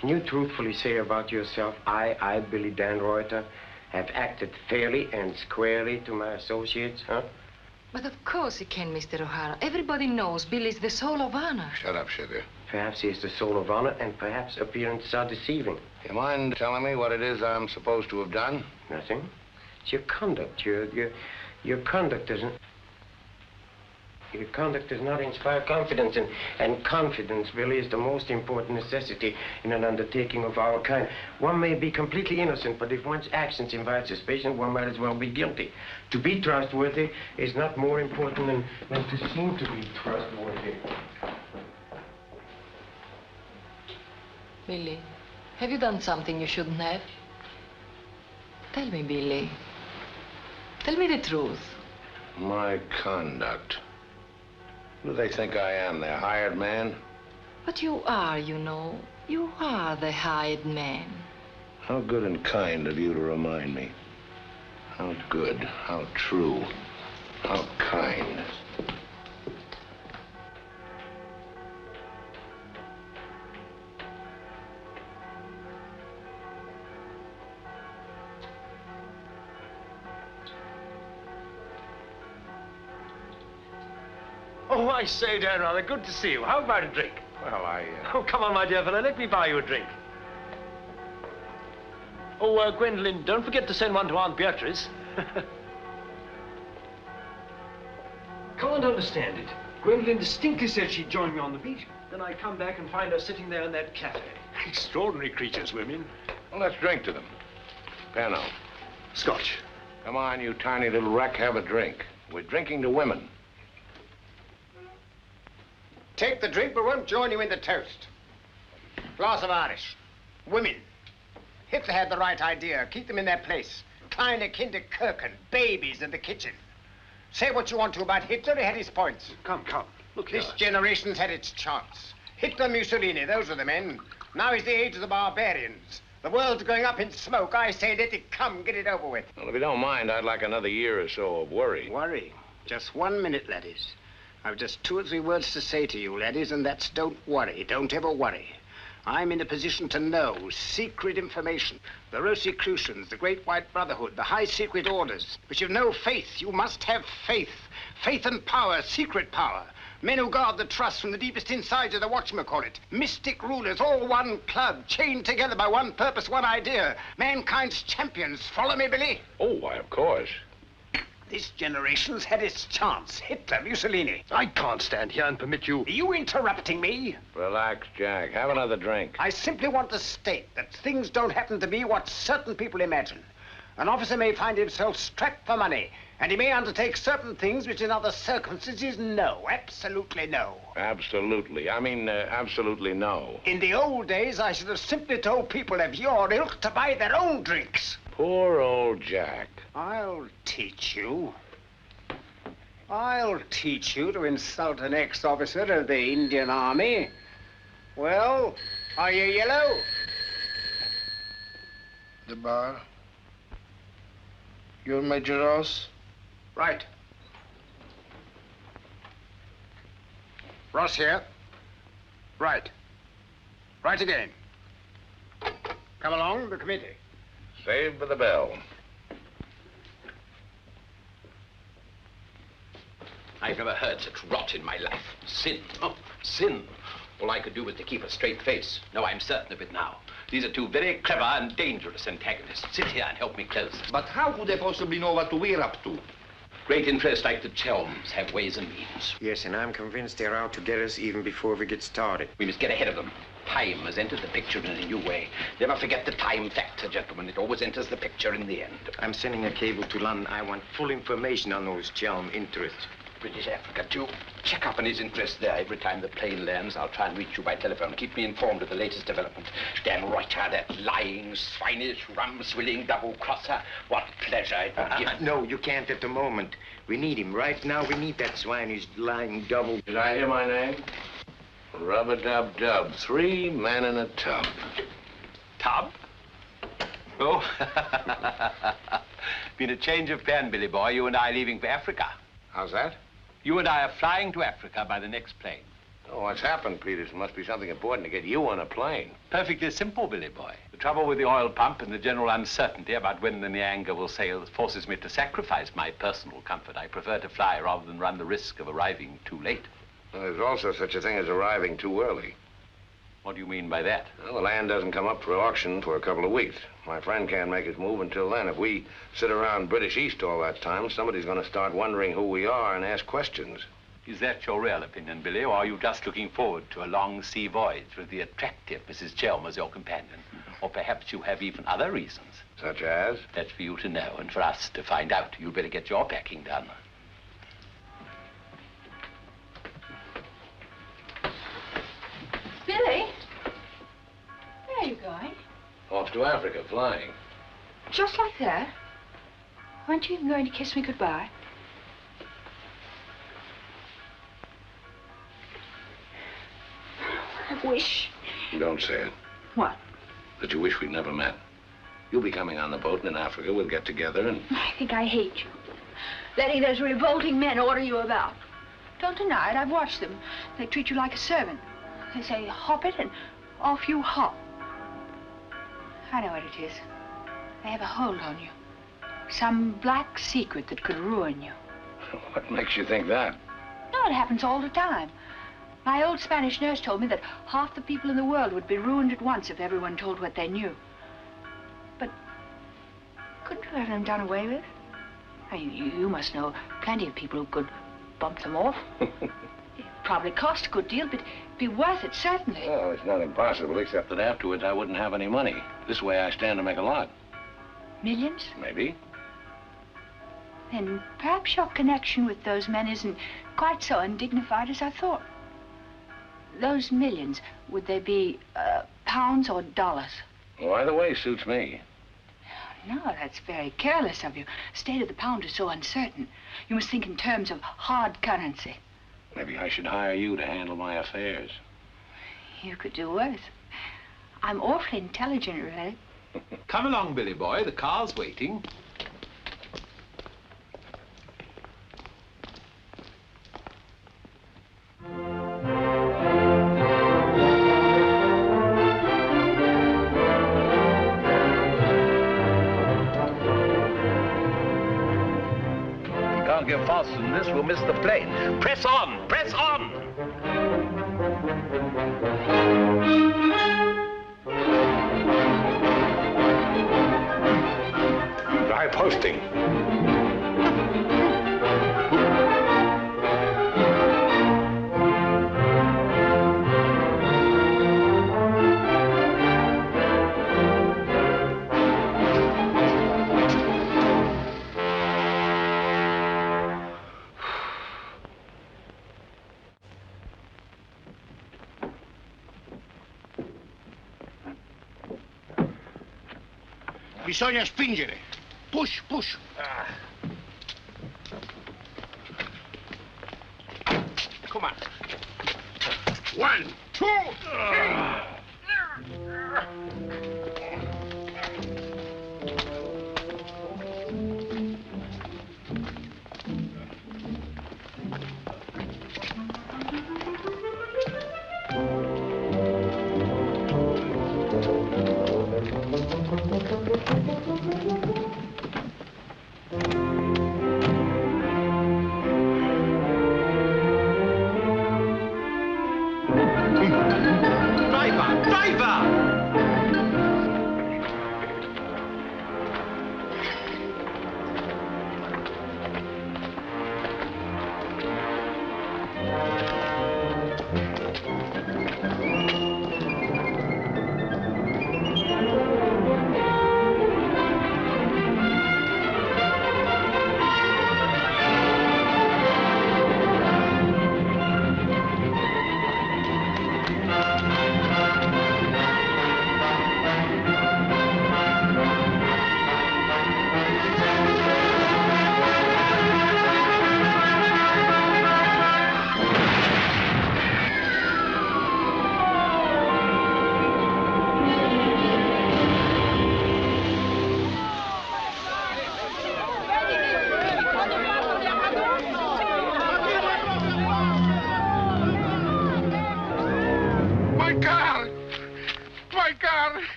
Speaker 10: Can you truthfully say about yourself, I, Billy Danreuter, have acted fairly and squarely to my associates, huh?
Speaker 5: But of course he can, Mr. O'Hara. Everybody knows Billy's the soul of honor.
Speaker 2: Shut up, sugar.
Speaker 10: Perhaps he is the soul of honor, and perhaps appearances are deceiving.
Speaker 2: You mind telling me what it is I'm supposed to have done?
Speaker 10: Nothing. It's your conduct. Your conduct doesn't... Your conduct does not inspire confidence, and confidence, Billy, is the most important necessity in an undertaking of our kind. One may be completely innocent, but if one's actions invite suspicion, one might as well be guilty. To be trustworthy is not more important than to seem to be trustworthy.
Speaker 5: Billy, have you done something you shouldn't have? Tell me, Billy. Tell me the truth.
Speaker 2: My conduct. Who do they think I am, their hired man?
Speaker 5: But you are, you know. You are the hired man.
Speaker 2: How good and kind of you to remind me. How good, how true, how kind.
Speaker 11: Oh, I say, Dan, rather good to see you. How about a drink?
Speaker 2: Well,
Speaker 11: Oh, come on, my dear fellow. Let me buy you a drink. Oh, Gwendolyn, don't forget to send one to Aunt Beatrice.
Speaker 4: Can't understand it. Gwendolyn distinctly said she'd join me on the beach. Then I come back and find her sitting there in that cafe.
Speaker 11: Extraordinary creatures, women.
Speaker 2: Well, let's drink to them. Pano.
Speaker 4: Scotch.
Speaker 2: Come on, you tiny little wreck, have a drink. We're drinking to women.
Speaker 12: Take the drink, but won't join you in the toast. Glass of Irish. Women. Hitler had the right idea. Keep them in their place. Kleine Kinderkirchen, babies in the kitchen. Say what you want to about Hitler, he had his points.
Speaker 4: Come. Look here.
Speaker 12: This generation's had its chance. Hitler, Mussolini, those are the men. Now is the age of the barbarians. The world's going up in smoke. I say let it come, get it over with.
Speaker 2: Well, if you don't mind, I'd like another year or so of worry.
Speaker 12: Worry? Just 1 minute, laddies. I've just 2 or 3 words to say to you, laddies, and that's don't worry. Don't ever worry. I'm in a position to know secret information. The Rosicrucians, the Great White Brotherhood, the high secret orders. But you've no faith. You must have faith. Faith and power, secret power. Men who guard the trust from the deepest insides of the whatchamacallit. Mystic rulers, all one club, chained together by one purpose, one idea. Mankind's champions. Follow me, Billy?
Speaker 2: Oh, why, of course.
Speaker 12: This generation's had its chance. Hitler, Mussolini.
Speaker 4: I can't stand here and permit you...
Speaker 12: Are you interrupting me?
Speaker 2: Relax, Jack. Have another drink.
Speaker 12: I simply want to state that things don't happen to be what certain people imagine. An officer may find himself strapped for money, and he may undertake certain things which in other circumstances, no, absolutely no.
Speaker 2: Absolutely. I mean, absolutely no.
Speaker 12: In the old days, I should have simply told people of your ilk to buy their own drinks.
Speaker 2: Poor old Jack.
Speaker 12: I'll teach you. I'll teach you to insult an ex-officer of the Indian Army. Well, are you yellow?
Speaker 13: The bar. You're Major Ross?
Speaker 12: Right. Ross here. Right. Right again. Come along, the committee.
Speaker 2: Saved by the bell.
Speaker 8: I've never heard such rot in my life. Sin. Oh, sin. All I could do was to keep a straight face. No, I'm certain of it now. These are 2 very clever and dangerous antagonists. Sit here and help me close. But how could they possibly know what we're up to? Great interests like the Chelms have ways and means.
Speaker 10: Yes, and I'm convinced they're out to get us even before we get started.
Speaker 8: We must get ahead of them. Time has entered the picture in a new way. Never forget the time factor, gentlemen. It always enters the picture in the end.
Speaker 10: I'm sending a cable to London. I want full information on those Chelm interests.
Speaker 8: British Africa, too. Check up on his interest there. Every time the plane lands, I'll try and reach you by telephone. Keep me informed of the latest development. Dan Reuter, that lying, swinish, rum-swilling double-crosser. What pleasure it would give.
Speaker 10: No, you can't at the moment. We need him. Right now, we need that swinish, lying double...
Speaker 2: Did I hear my name? Rub-a-dub-dub. 3 men in a tub.
Speaker 1: Tub? Oh. Been a change of plan, Billy boy. You and I leaving for Africa.
Speaker 2: How's that?
Speaker 1: You and I are flying to Africa by the next plane.
Speaker 2: Oh, what's happened, Peters? Must be something important to get you on a plane.
Speaker 1: Perfectly simple, Billy boy. The trouble with the oil pump and the general uncertainty about when the Nyanga will sail forces me to sacrifice my personal comfort. I prefer to fly rather than run the risk of arriving too late.
Speaker 2: Well, there's also such a thing as arriving too early.
Speaker 1: What do you mean by that?
Speaker 2: Well, the land doesn't come up for auction for a couple of weeks. My friend can't make his move until then. If we sit around British East all that time, somebody's going to start wondering who we are and ask questions.
Speaker 1: Is that your real opinion, Billy, or are you just looking forward to a long sea voyage with the attractive Mrs. Chelm as your companion? Or perhaps you have even other reasons.
Speaker 2: Such as?
Speaker 1: That's for you to know and for us to find out. You'd better get your packing done.
Speaker 3: Billy? Where are you going?
Speaker 2: Off to Africa, flying.
Speaker 3: Just like that? Weren't you even going to kiss me goodbye? I wish.
Speaker 2: Don't say it.
Speaker 3: What?
Speaker 2: That you wish we'd never met. You'll be coming on the boat, and in Africa we'll get together and...
Speaker 3: I think I hate you. Letting those revolting men order you about. Don't deny it, I've watched them. They treat you like a servant. They say, hop it, and off you hop. I know what it is. They have a hold on you. Some black secret that could ruin you.
Speaker 2: What makes you think that?
Speaker 3: No, it happens all the time. My old Spanish nurse told me that half the people in the world would be ruined at once if everyone told what they knew. But couldn't you have them done away with? I mean, you must know plenty of people who could bump them off. It'd probably cost a good deal, but it'd be worth it, certainly.
Speaker 2: Well, it's not impossible, except that afterwards I wouldn't have any money. This way I stand to make a lot.
Speaker 3: Millions?
Speaker 2: Maybe.
Speaker 3: Then perhaps your connection with those men isn't quite so undignified as I thought. Those millions, would they be pounds or dollars?
Speaker 2: Well, either way suits me.
Speaker 3: No, that's very careless of you. The state of the pound is so uncertain. You must think in terms of hard currency.
Speaker 2: Maybe I should hire you to handle my affairs.
Speaker 3: You could do worse. I'm awfully intelligent, really.
Speaker 1: Come along, Billy boy. The car's waiting.
Speaker 2: Get faster than this, we'll miss the plane. Press on! Press on! Dry posting.
Speaker 6: Bisogna spingere. Push, push. Come on. 1, 2, 3.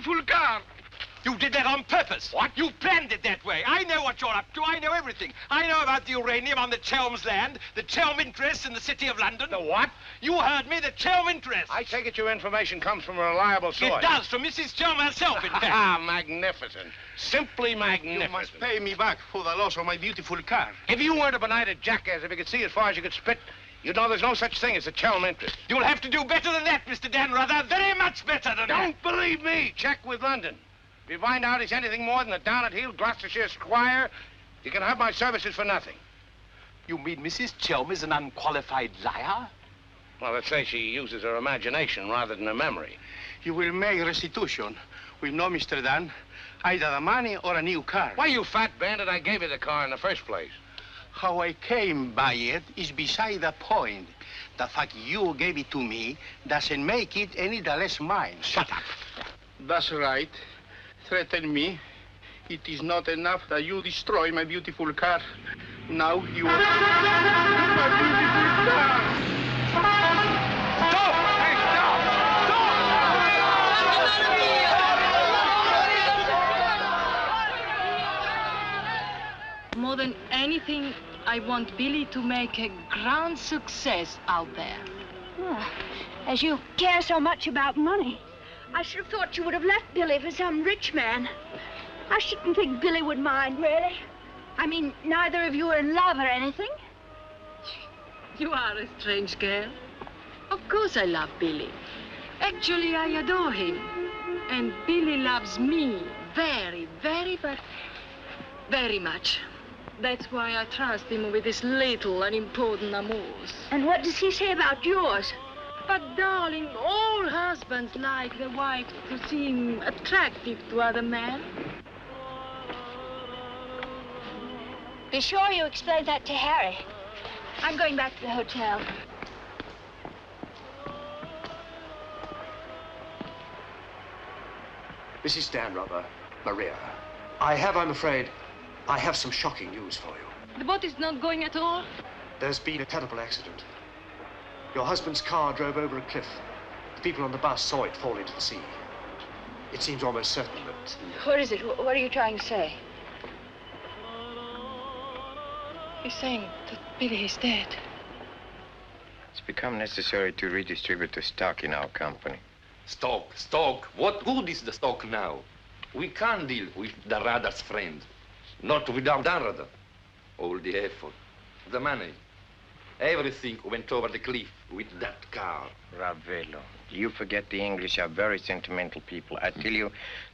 Speaker 14: beautiful car.
Speaker 8: You did that on purpose. What? You planned it that way. I know what you're up to. I know everything. I know about the uranium on the Chelm's land, the Chelm interests in the City of London.
Speaker 2: The what?
Speaker 8: You heard me, the Chelm interests.
Speaker 2: I take it your information comes from a reliable source.
Speaker 8: It does, from Mrs. Chelm herself, in fact.
Speaker 2: Ah, magnificent. Simply magnificent.
Speaker 14: You must pay me back for the loss of my beautiful car.
Speaker 2: If you weren't a benighted jackass, if you could see as far as you could spit, you'd know there's no such thing as a Chelm interest.
Speaker 8: You'll have to do better than that, Mr. Danrother. Very much better than that.
Speaker 2: Don't believe me. Check with London. If you find out he's anything more than a down-at-heel Gloucestershire squire, you can have my services for nothing.
Speaker 8: You mean Mrs. Chelm is an unqualified liar?
Speaker 2: Well, let's say she uses her imagination rather than her memory.
Speaker 14: You will make restitution with no Mr. Dan, either the money or a new car.
Speaker 2: Why, you fat bandit, I gave you the car in the first place.
Speaker 14: How I came by it is beside the point. The fact you gave it to me doesn't make it any the less mine.
Speaker 2: Shut up.
Speaker 14: That's right. Threaten me. It is not enough that you destroy my beautiful car. Now you my beautiful car.
Speaker 8: Stop! Hey,
Speaker 5: More than anything, I I want Billy to make a grand success out there.
Speaker 15: Well, as you care so much about money, I should have thought you would have left Billy for some rich man. I shouldn't think Billy would mind, really. I mean, neither of you are in love or anything.
Speaker 5: You are a strange girl. Of course I love Billy. Actually, I adore him. And Billy loves me very, but very much. That's why I trust him with his little unimportant amours.
Speaker 15: And what does he say about yours?
Speaker 5: But, darling, all husbands like their wives to seem attractive to other men.
Speaker 15: Be sure you explain that to Harry. I'm going back to the hotel.
Speaker 4: Mrs. Stanrubber, Maria, I'm afraid, I have some shocking news for you.
Speaker 5: The boat is not going at all?
Speaker 4: There's been a terrible accident. Your husband's car drove over a cliff. The people on the bus saw it fall into the sea. It seems almost certain that...
Speaker 3: What is it? What are you trying to say?
Speaker 5: He's saying that Billy is dead.
Speaker 10: It's become necessary to redistribute the stock in our company.
Speaker 16: Stock. What good is the stock now? We can't deal with the Radar's friends. Not without Radar. All the effort, the money, everything went over the cliff with that car.
Speaker 10: Ravello, you forget the English are very sentimental people. I tell you,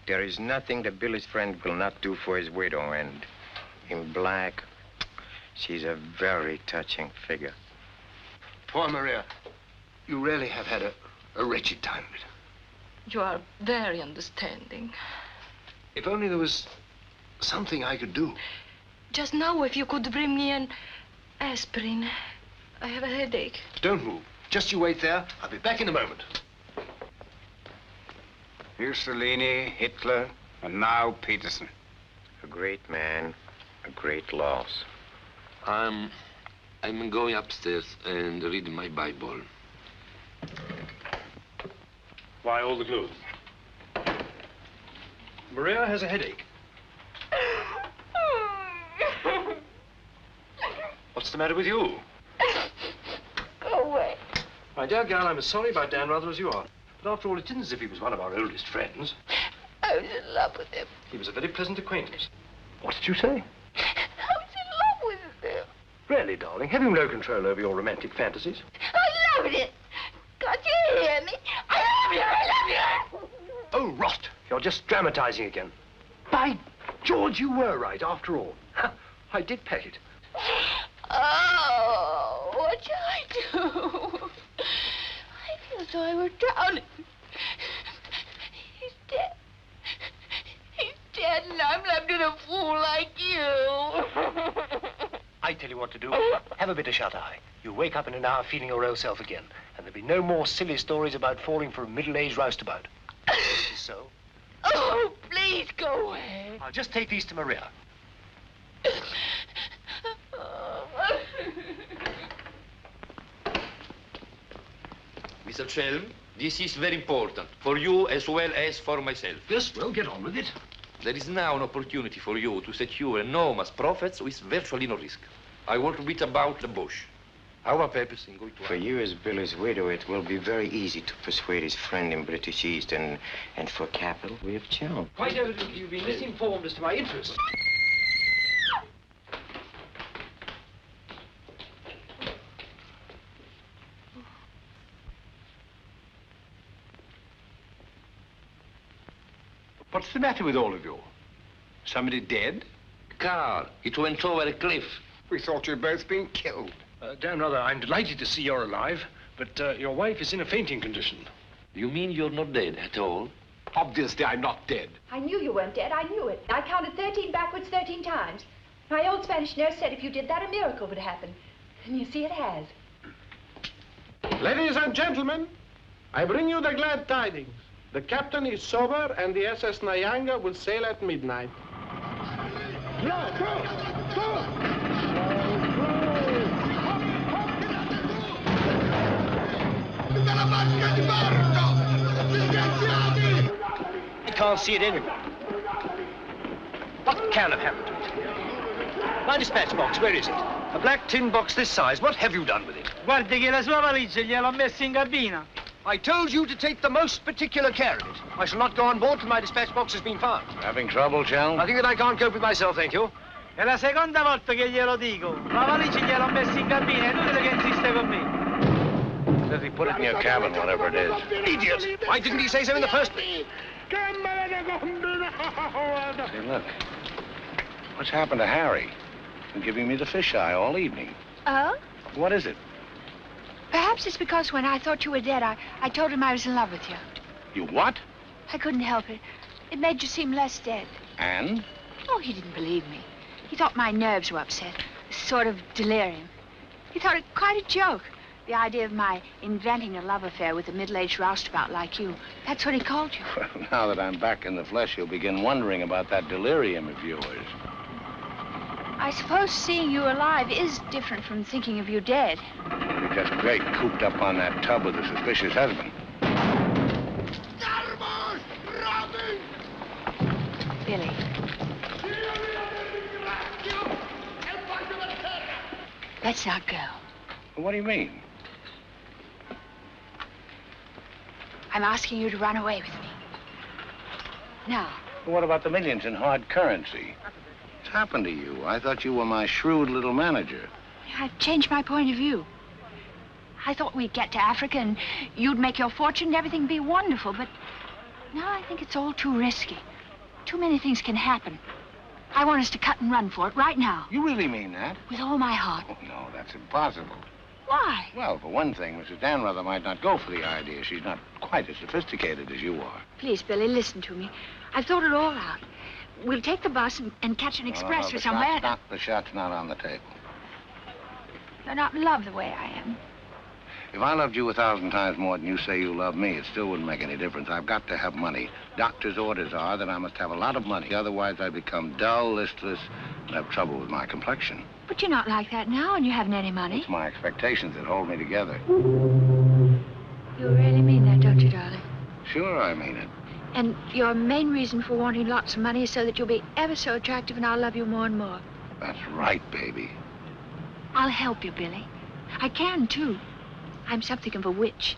Speaker 10: there is nothing that Billy's friend will not do for his widow. And in black, she's a very touching figure.
Speaker 4: Poor Maria, you really have had a wretched time of it.
Speaker 5: You are very understanding.
Speaker 4: If only there was something I could do.
Speaker 5: Just now, if you could bring me an aspirin. I have a headache.
Speaker 4: Don't move. Just you wait there. I'll be back in a moment.
Speaker 17: Mussolini, Hitler, and now Peterson.
Speaker 10: A great man, a great loss.
Speaker 16: I'm going upstairs and reading my Bible.
Speaker 11: Why all the glue?
Speaker 4: Maria has a headache. What's the matter with you?
Speaker 15: Go away.
Speaker 4: My dear girl, I'm as sorry about Dan Rather as you are. But after all, it isn't as if he was one of our oldest friends.
Speaker 15: I was in love with him.
Speaker 4: He was a very pleasant acquaintance. What did you say?
Speaker 15: I was in love with him.
Speaker 4: Really, darling, have you no control over your romantic fantasies?
Speaker 15: I loved it. Can't you hear me? I love you, I love you.
Speaker 4: Oh, rot. You're just dramatizing again. By George, you were right, after all. I did peck it.
Speaker 15: Oh, what shall I do? I feel so I were drowning. He's dead. He's dead, and I'm left with a fool like you.
Speaker 4: I tell you what to do. Have a bit of shut-eye. You wake up in an hour feeling your real self again, and there'll be no more silly stories about falling for a middle-aged roustabout. This is so.
Speaker 15: Oh, please go away.
Speaker 4: I'll just take these to Maria.
Speaker 16: Mr. Chelm, this is very important, for you as well as for myself.
Speaker 4: Yes, well, get on with it.
Speaker 16: There is now an opportunity for you to secure enormous profits with virtually no risk. I want a bit about the bush. Our purpose in going to...
Speaker 10: For you as Billy's widow, it will be very easy to persuade his friend in British East, and for capital, we have Chelm.
Speaker 4: Quite evidently, you've been misinformed as to my interests. What's the matter with all of you? Somebody dead?
Speaker 16: Car, it went over a cliff.
Speaker 17: We thought you'd both been killed.
Speaker 4: Dan Rather, I'm delighted to see you're alive, but your wife is in a fainting condition.
Speaker 16: You mean you're not dead at all?
Speaker 4: Obviously, I'm not dead.
Speaker 3: I knew you weren't dead. I knew it. I counted 13 backwards 13 times. My old Spanish nurse said if you did that, a miracle would happen. And you see, it has.
Speaker 7: Ladies and gentlemen, I bring you the glad tidings. The captain is sober, and the SS Nyanga will sail at midnight.
Speaker 4: I can't see it anywhere. What can have happened to it? My dispatch box, where is it? A black tin box this size. What have you done with it?
Speaker 18: Guardi che la sua valigia gliel'ho messa in cabina.
Speaker 4: I told you to take the most particular care of it. I shall not go on board till my dispatch box has been found.
Speaker 2: Having trouble, Chell?
Speaker 4: I think that I can't cope with myself, thank you.
Speaker 18: È la seconda volta che glielo dico. La valigia gliel'ho messa in cabina, è inutile che insiste con me.
Speaker 2: Says he put it in your cabin, whatever it is.
Speaker 4: Idiot! Why didn't he say so in the first place?
Speaker 2: Say, look. What's happened to Harry? He's been giving me the fisheye all evening.
Speaker 3: Oh?
Speaker 2: What is it?
Speaker 3: Perhaps it's because when I thought you were dead, I told him I was in love with you.
Speaker 2: You what?
Speaker 3: I couldn't help it. It made you seem less dead.
Speaker 2: And?
Speaker 3: Oh, he didn't believe me. He thought my nerves were upset. A sort of delirium. He thought it quite a joke. The idea of my inventing a love affair with a middle-aged roustabout like you. That's what he called you.
Speaker 2: Well, now that I'm back in the flesh, you'll begin wondering about that delirium of yours.
Speaker 3: I suppose seeing you alive is different from thinking of you dead.
Speaker 2: You're just great, cooped up on that tub with a suspicious husband.
Speaker 3: Billy. Let's not go.
Speaker 2: What do you mean?
Speaker 3: I'm asking you to run away with me. Now.
Speaker 2: What about the millions in hard currency? What's happened to you? I thought you were my shrewd little manager.
Speaker 3: I've changed my point of view. I thought we'd get to Africa and you'd make your fortune and everything be wonderful, but now I think it's all too risky. Too many things can happen. I want us to cut and run for it right now.
Speaker 2: You really mean that?
Speaker 3: With all my heart.
Speaker 2: Oh, no, that's impossible.
Speaker 3: Why?
Speaker 2: Well, for one thing, Mrs. Danrather might not go for the idea. She's not quite as sophisticated as you are.
Speaker 3: Please, Billy, listen to me. I've thought it all out. We'll take the bus and catch an express for somewhere.
Speaker 2: The shot's not on the table.
Speaker 3: You're not in love the way I am.
Speaker 2: If I loved you 1,000 times more than you say you love me, it still wouldn't make any difference. I've got to have money. Doctor's orders are that I must have a lot of money. Otherwise, I become dull, listless, and have trouble with my complexion.
Speaker 3: But you're not like that now, and you haven't any money.
Speaker 2: It's my expectations that hold me together.
Speaker 3: You really mean that, don't you, darling?
Speaker 2: Sure, I mean it.
Speaker 3: And your main reason for wanting lots of money is so that you'll be ever so attractive and I'll love you more and more.
Speaker 2: That's right, baby.
Speaker 3: I'll help you, Billy. I can, too. I'm something of a witch.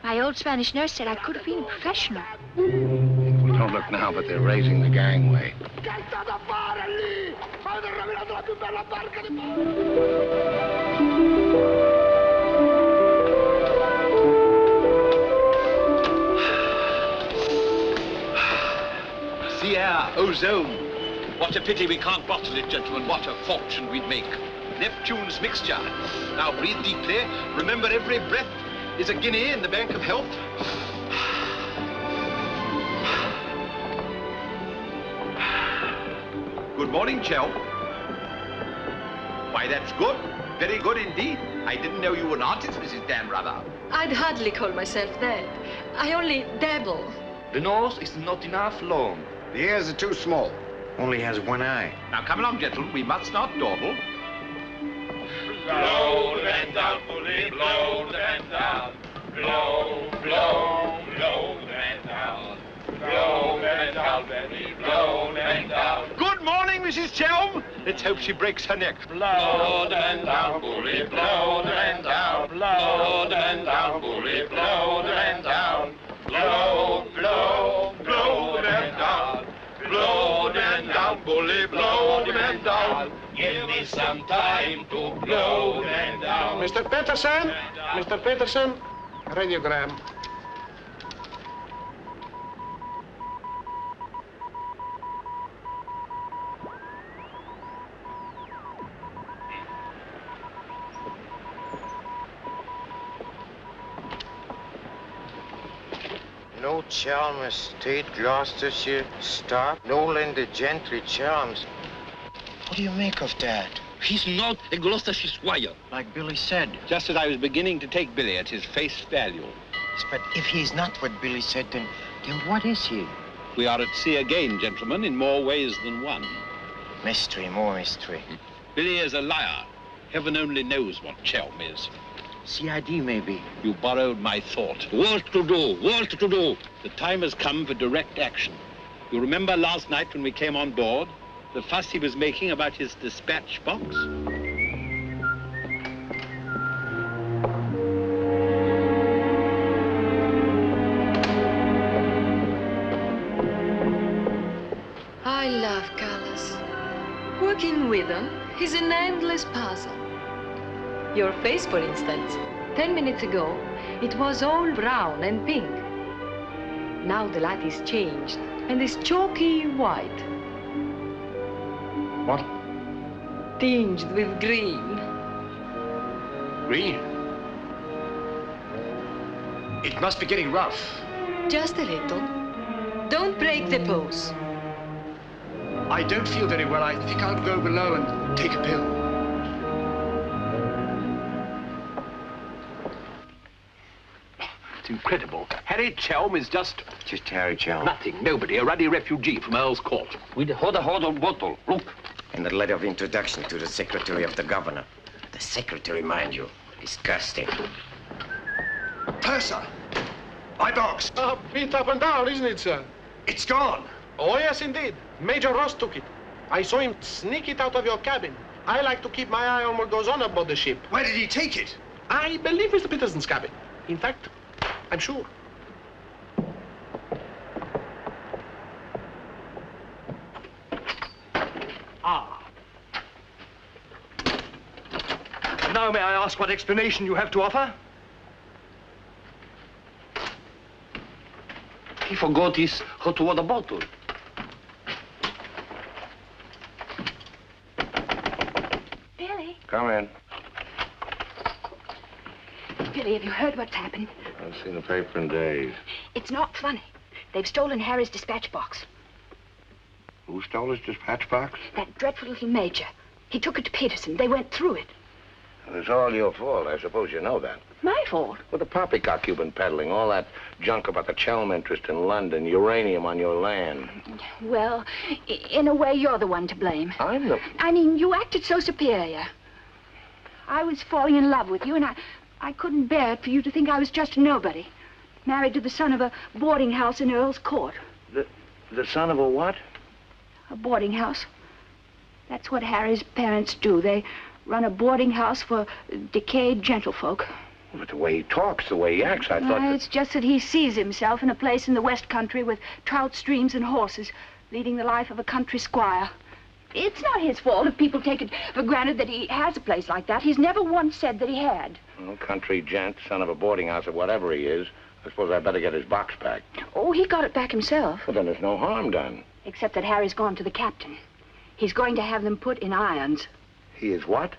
Speaker 3: My old Spanish nurse said I could have been a professional.
Speaker 2: Well, don't look now, but they're raising the gangway.
Speaker 8: The air, ozone. What a pity we can't bottle it, gentlemen. What a fortune we'd make. Neptune's mixture. Now breathe deeply. Remember, every breath is a guinea in the bank of health. Good morning, Chell. Why, that's good. Very good indeed. I didn't know you were an artist, Mrs. Danrather.
Speaker 5: I'd hardly call myself that. I only dabble.
Speaker 16: The nose is not enough long.
Speaker 17: The ears are too small.
Speaker 10: Only has one eye.
Speaker 8: Now, come along, gentlemen. We must not dawdle.
Speaker 19: Blow the man down, bully, blow the man down. Blow, blow, blow the man down. Blow the man down, Betty, blow the man down.
Speaker 8: Good morning, Mrs. Chelm. Let's hope she breaks her neck.
Speaker 19: Blow the man down, bully, blow the man down. Blow the man down, bully, blow the man down. Blow, blow, blow the man down. Blow the man down, bully, blow the man down. Give me some time to blow the man down.
Speaker 7: Mr. Peterson? Mr. Peterson? Radiogram.
Speaker 10: No Chalmers State, Gloucestershire, stop. No Linda Gentry, Chalmers. What do you make of that?
Speaker 8: He's not a Gloucestershire squire.
Speaker 10: Like Billy said.
Speaker 8: Just as I was beginning to take Billy at his face value.
Speaker 10: But if he's not what Billy said, then what is he?
Speaker 8: We are at sea again, gentlemen, in more ways than one.
Speaker 10: Mystery, more mystery.
Speaker 8: Billy is a liar. Heaven only knows what Chelm is.
Speaker 10: CID, maybe.
Speaker 8: You borrowed my thought. What to do? What to do? The time has come for direct action. You remember last night when we came on board? The fuss he was making about his dispatch box?
Speaker 5: working with them is an endless puzzle. Your face, for instance. 10 minutes ago, it was all brown and pink. Now the light is changed and is chalky white.
Speaker 4: What?
Speaker 5: Tinged with green.
Speaker 4: Green? It must be getting rough.
Speaker 5: Just a little. Don't break the pose.
Speaker 4: I don't feel very well. I think I'll go below and take a pill.
Speaker 1: It's incredible. Harry Chelm is just
Speaker 10: Harry Chelm.
Speaker 1: nothing, nobody, a ruddy refugee from Earl's Court.
Speaker 16: With a hot bottle. Look.
Speaker 10: And the letter of introduction to the secretary of the governor. The secretary, mind you. Disgusting.
Speaker 4: Purser! My box!
Speaker 7: Beat up and down, isn't it, sir?
Speaker 4: It's gone.
Speaker 7: Oh, yes, indeed. Major Ross took it. I saw him sneak it out of your cabin. I like to keep my eye on what goes on aboard the ship.
Speaker 4: Where did he take it?
Speaker 7: I believe Mr. Peterson's cabin. In fact, I'm sure.
Speaker 4: Now may I ask what explanation you have to offer?
Speaker 16: He forgot his hot water bottle.
Speaker 15: Billy?
Speaker 2: Come in.
Speaker 15: Billy, have you heard what's happened?
Speaker 2: I've seen the paper in days.
Speaker 15: It's not funny. They've stolen Harry's dispatch box.
Speaker 2: Who stole his dispatch box?
Speaker 15: That dreadful little major. He took it to Peterson. They went through it.
Speaker 2: It's all your fault. I suppose you know that.
Speaker 15: My fault?
Speaker 2: Well, the poppycock you've been peddling, all that junk about the Chelm interest in London, uranium on your land.
Speaker 15: Well, in a way, you're the one to blame.
Speaker 2: I'm the...
Speaker 15: I mean, you acted so superior. I was falling in love with you, and I couldn't bear it for you to think I was just a nobody. Married to the son of a boarding house in Earl's Court.
Speaker 2: The son of a what?
Speaker 15: A boarding house. That's what Harry's parents do. They run a boarding house for decayed gentlefolk.
Speaker 2: But the way he talks, the way he acts, I thought that...
Speaker 15: It's just that he sees himself in a place in the West Country with trout streams and horses, leading the life of a country squire. It's not his fault if people take it for granted that he has a place like that. He's never once said that he had.
Speaker 2: Well, country gent, son of a boarding house or whatever he is, I suppose I'd better get his box back.
Speaker 15: Oh, he got it back himself.
Speaker 2: Well, then there's no harm done.
Speaker 15: Except that Harry's gone to the captain. He's going to have them put in irons.
Speaker 2: He is what?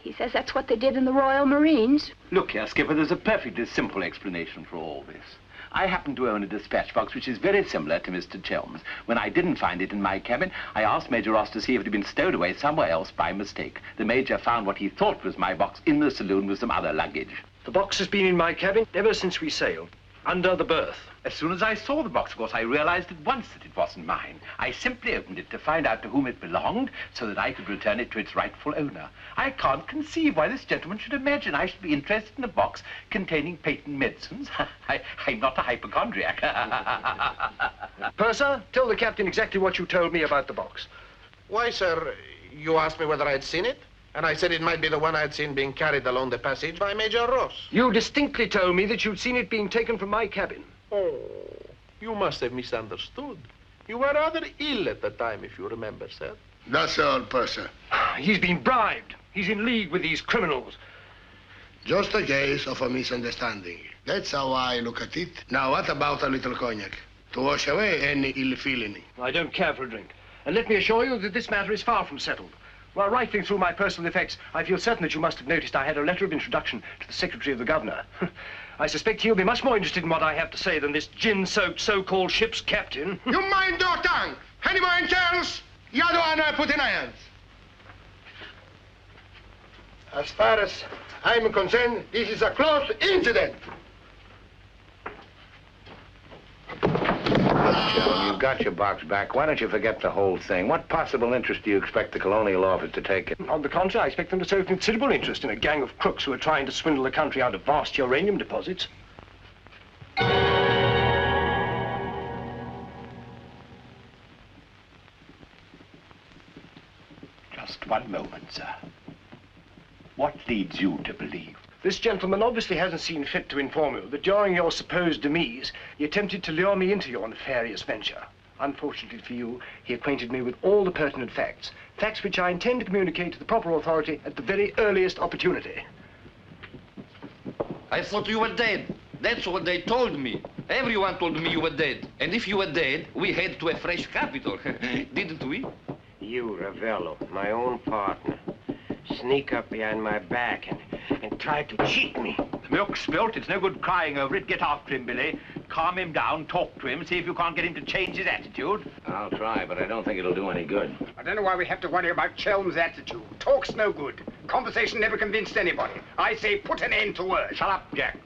Speaker 15: He says that's what they did in the Royal Marines.
Speaker 1: Look here, Skipper, there's a perfectly simple explanation for all this. I happen to own a dispatch box which is very similar to Mr. Chelm's. When I didn't find it in my cabin, I asked Major Ross to see if it had been stowed away somewhere else by mistake. The Major found what he thought was my box in the saloon with some other luggage.
Speaker 4: The box has been in my cabin ever since we sailed, under the berth.
Speaker 1: As soon as I saw the box, of course, I realized at once that it wasn't mine. I simply opened it to find out to whom it belonged so that I could return it to its rightful owner. I can't conceive why this gentleman should imagine I should be interested in a box containing patent medicines. I'm not a hypochondriac.
Speaker 4: Purser, tell the captain exactly what you told me about the box.
Speaker 7: Why, sir, you asked me whether I'd seen it, and I said it might be the one I'd seen being carried along the passage by Major Ross.
Speaker 4: You distinctly told me that you'd seen it being taken from my cabin.
Speaker 7: Oh, you must have misunderstood. You were rather ill at the time, if you remember, sir.
Speaker 13: That's all, Purser.
Speaker 4: He's been bribed. He's in league with these criminals.
Speaker 13: Just a case of a misunderstanding. That's how I look at it. Now, what about a little cognac? To wash away any ill feeling.
Speaker 4: I don't care for a drink. And let me assure you that this matter is far from settled. While rifling through my personal effects, I feel certain that you must have noticed I had a letter of introduction to the secretary of the governor. I suspect he'll be much more interested in what I have to say than this gin-soaked so-called ship's captain.
Speaker 13: You mind your tongue! Any more else? You're the one I put in irons. As far as I'm concerned, this is a close incident.
Speaker 2: Look, you've got your box back. Why don't you forget the whole thing? What possible interest do you expect the colonial office to take in?
Speaker 4: On the contrary, I expect them to show considerable interest in a gang of crooks who are trying to swindle the country out of vast uranium deposits.
Speaker 1: Just one moment, sir. What leads you to believe?
Speaker 4: This gentleman obviously hasn't seen fit to inform you that during your supposed demise, he attempted to lure me into your nefarious venture. Unfortunately for you, he acquainted me with all the pertinent facts. Facts which I intend to communicate to the proper authority at the very earliest opportunity.
Speaker 16: I thought you were dead. That's what they told me. Everyone told me you were dead. And if you were dead, we head to a fresh capital. Didn't we?
Speaker 10: You, Ravello, my own partner, sneak up behind my back and try to cheat me.
Speaker 20: The milk's spilt. It's no good crying over it. Get after him, Billy. Calm him down, talk to him, see if you can't get him to change his attitude.
Speaker 2: I'll try, but I don't think it'll do any good.
Speaker 12: I don't know why we have to worry about Chelm's attitude. Talk's no good. Conversation never convinced anybody. I say put an end to words.
Speaker 20: Shut up, Jack.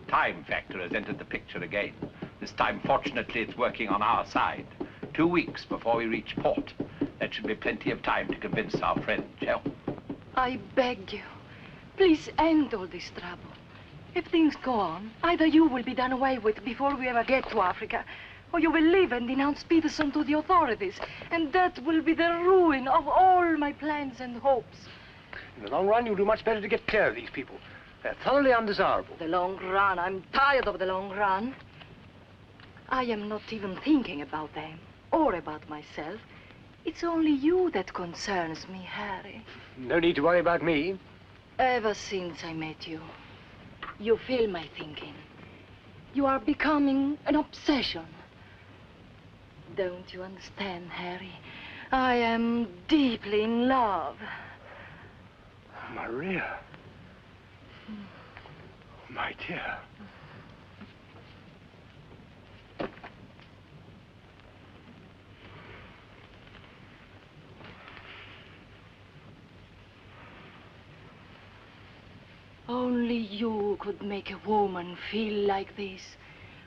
Speaker 20: Time factor has entered the picture again. This time, fortunately, it's working on our side. 2 weeks before we reach port. That should be plenty of time to convince our friend, Chelm.
Speaker 5: I beg you, please end all this trouble. If things go on, either you will be done away with before we ever get to Africa, or you will leave and denounce Peterson to the authorities, and that will be the ruin of all my plans and hopes.
Speaker 4: In the long run, you'll do much better to get clear of these people. They're thoroughly undesirable.
Speaker 5: The long run. I'm tired of the long run. I am not even thinking about them or about myself. It's only you that concerns me, Harry.
Speaker 4: No need to worry about me.
Speaker 5: Ever since I met you, you fill my thinking. You are becoming an obsession. Don't you understand, Harry? I am deeply in love.
Speaker 4: Maria. My dear.
Speaker 5: Only you could make a woman feel like this.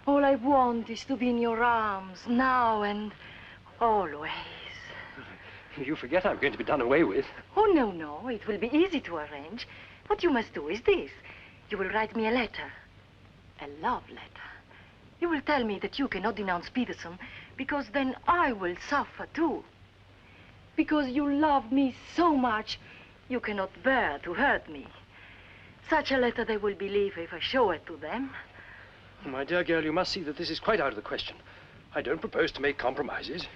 Speaker 5: All I want is to be in your arms, now and always.
Speaker 4: You forget I'm going to be done away with.
Speaker 5: Oh, no, no. It will be easy to arrange. What you must do is this. You will write me a letter. A love letter. You will tell me that you cannot denounce Peterson, because then I will suffer too. Because you love me so much, you cannot bear to hurt me. Such a letter they will believe if I show it to them.
Speaker 4: My dear girl, you must see that this is quite out of the question. I don't propose to make compromises.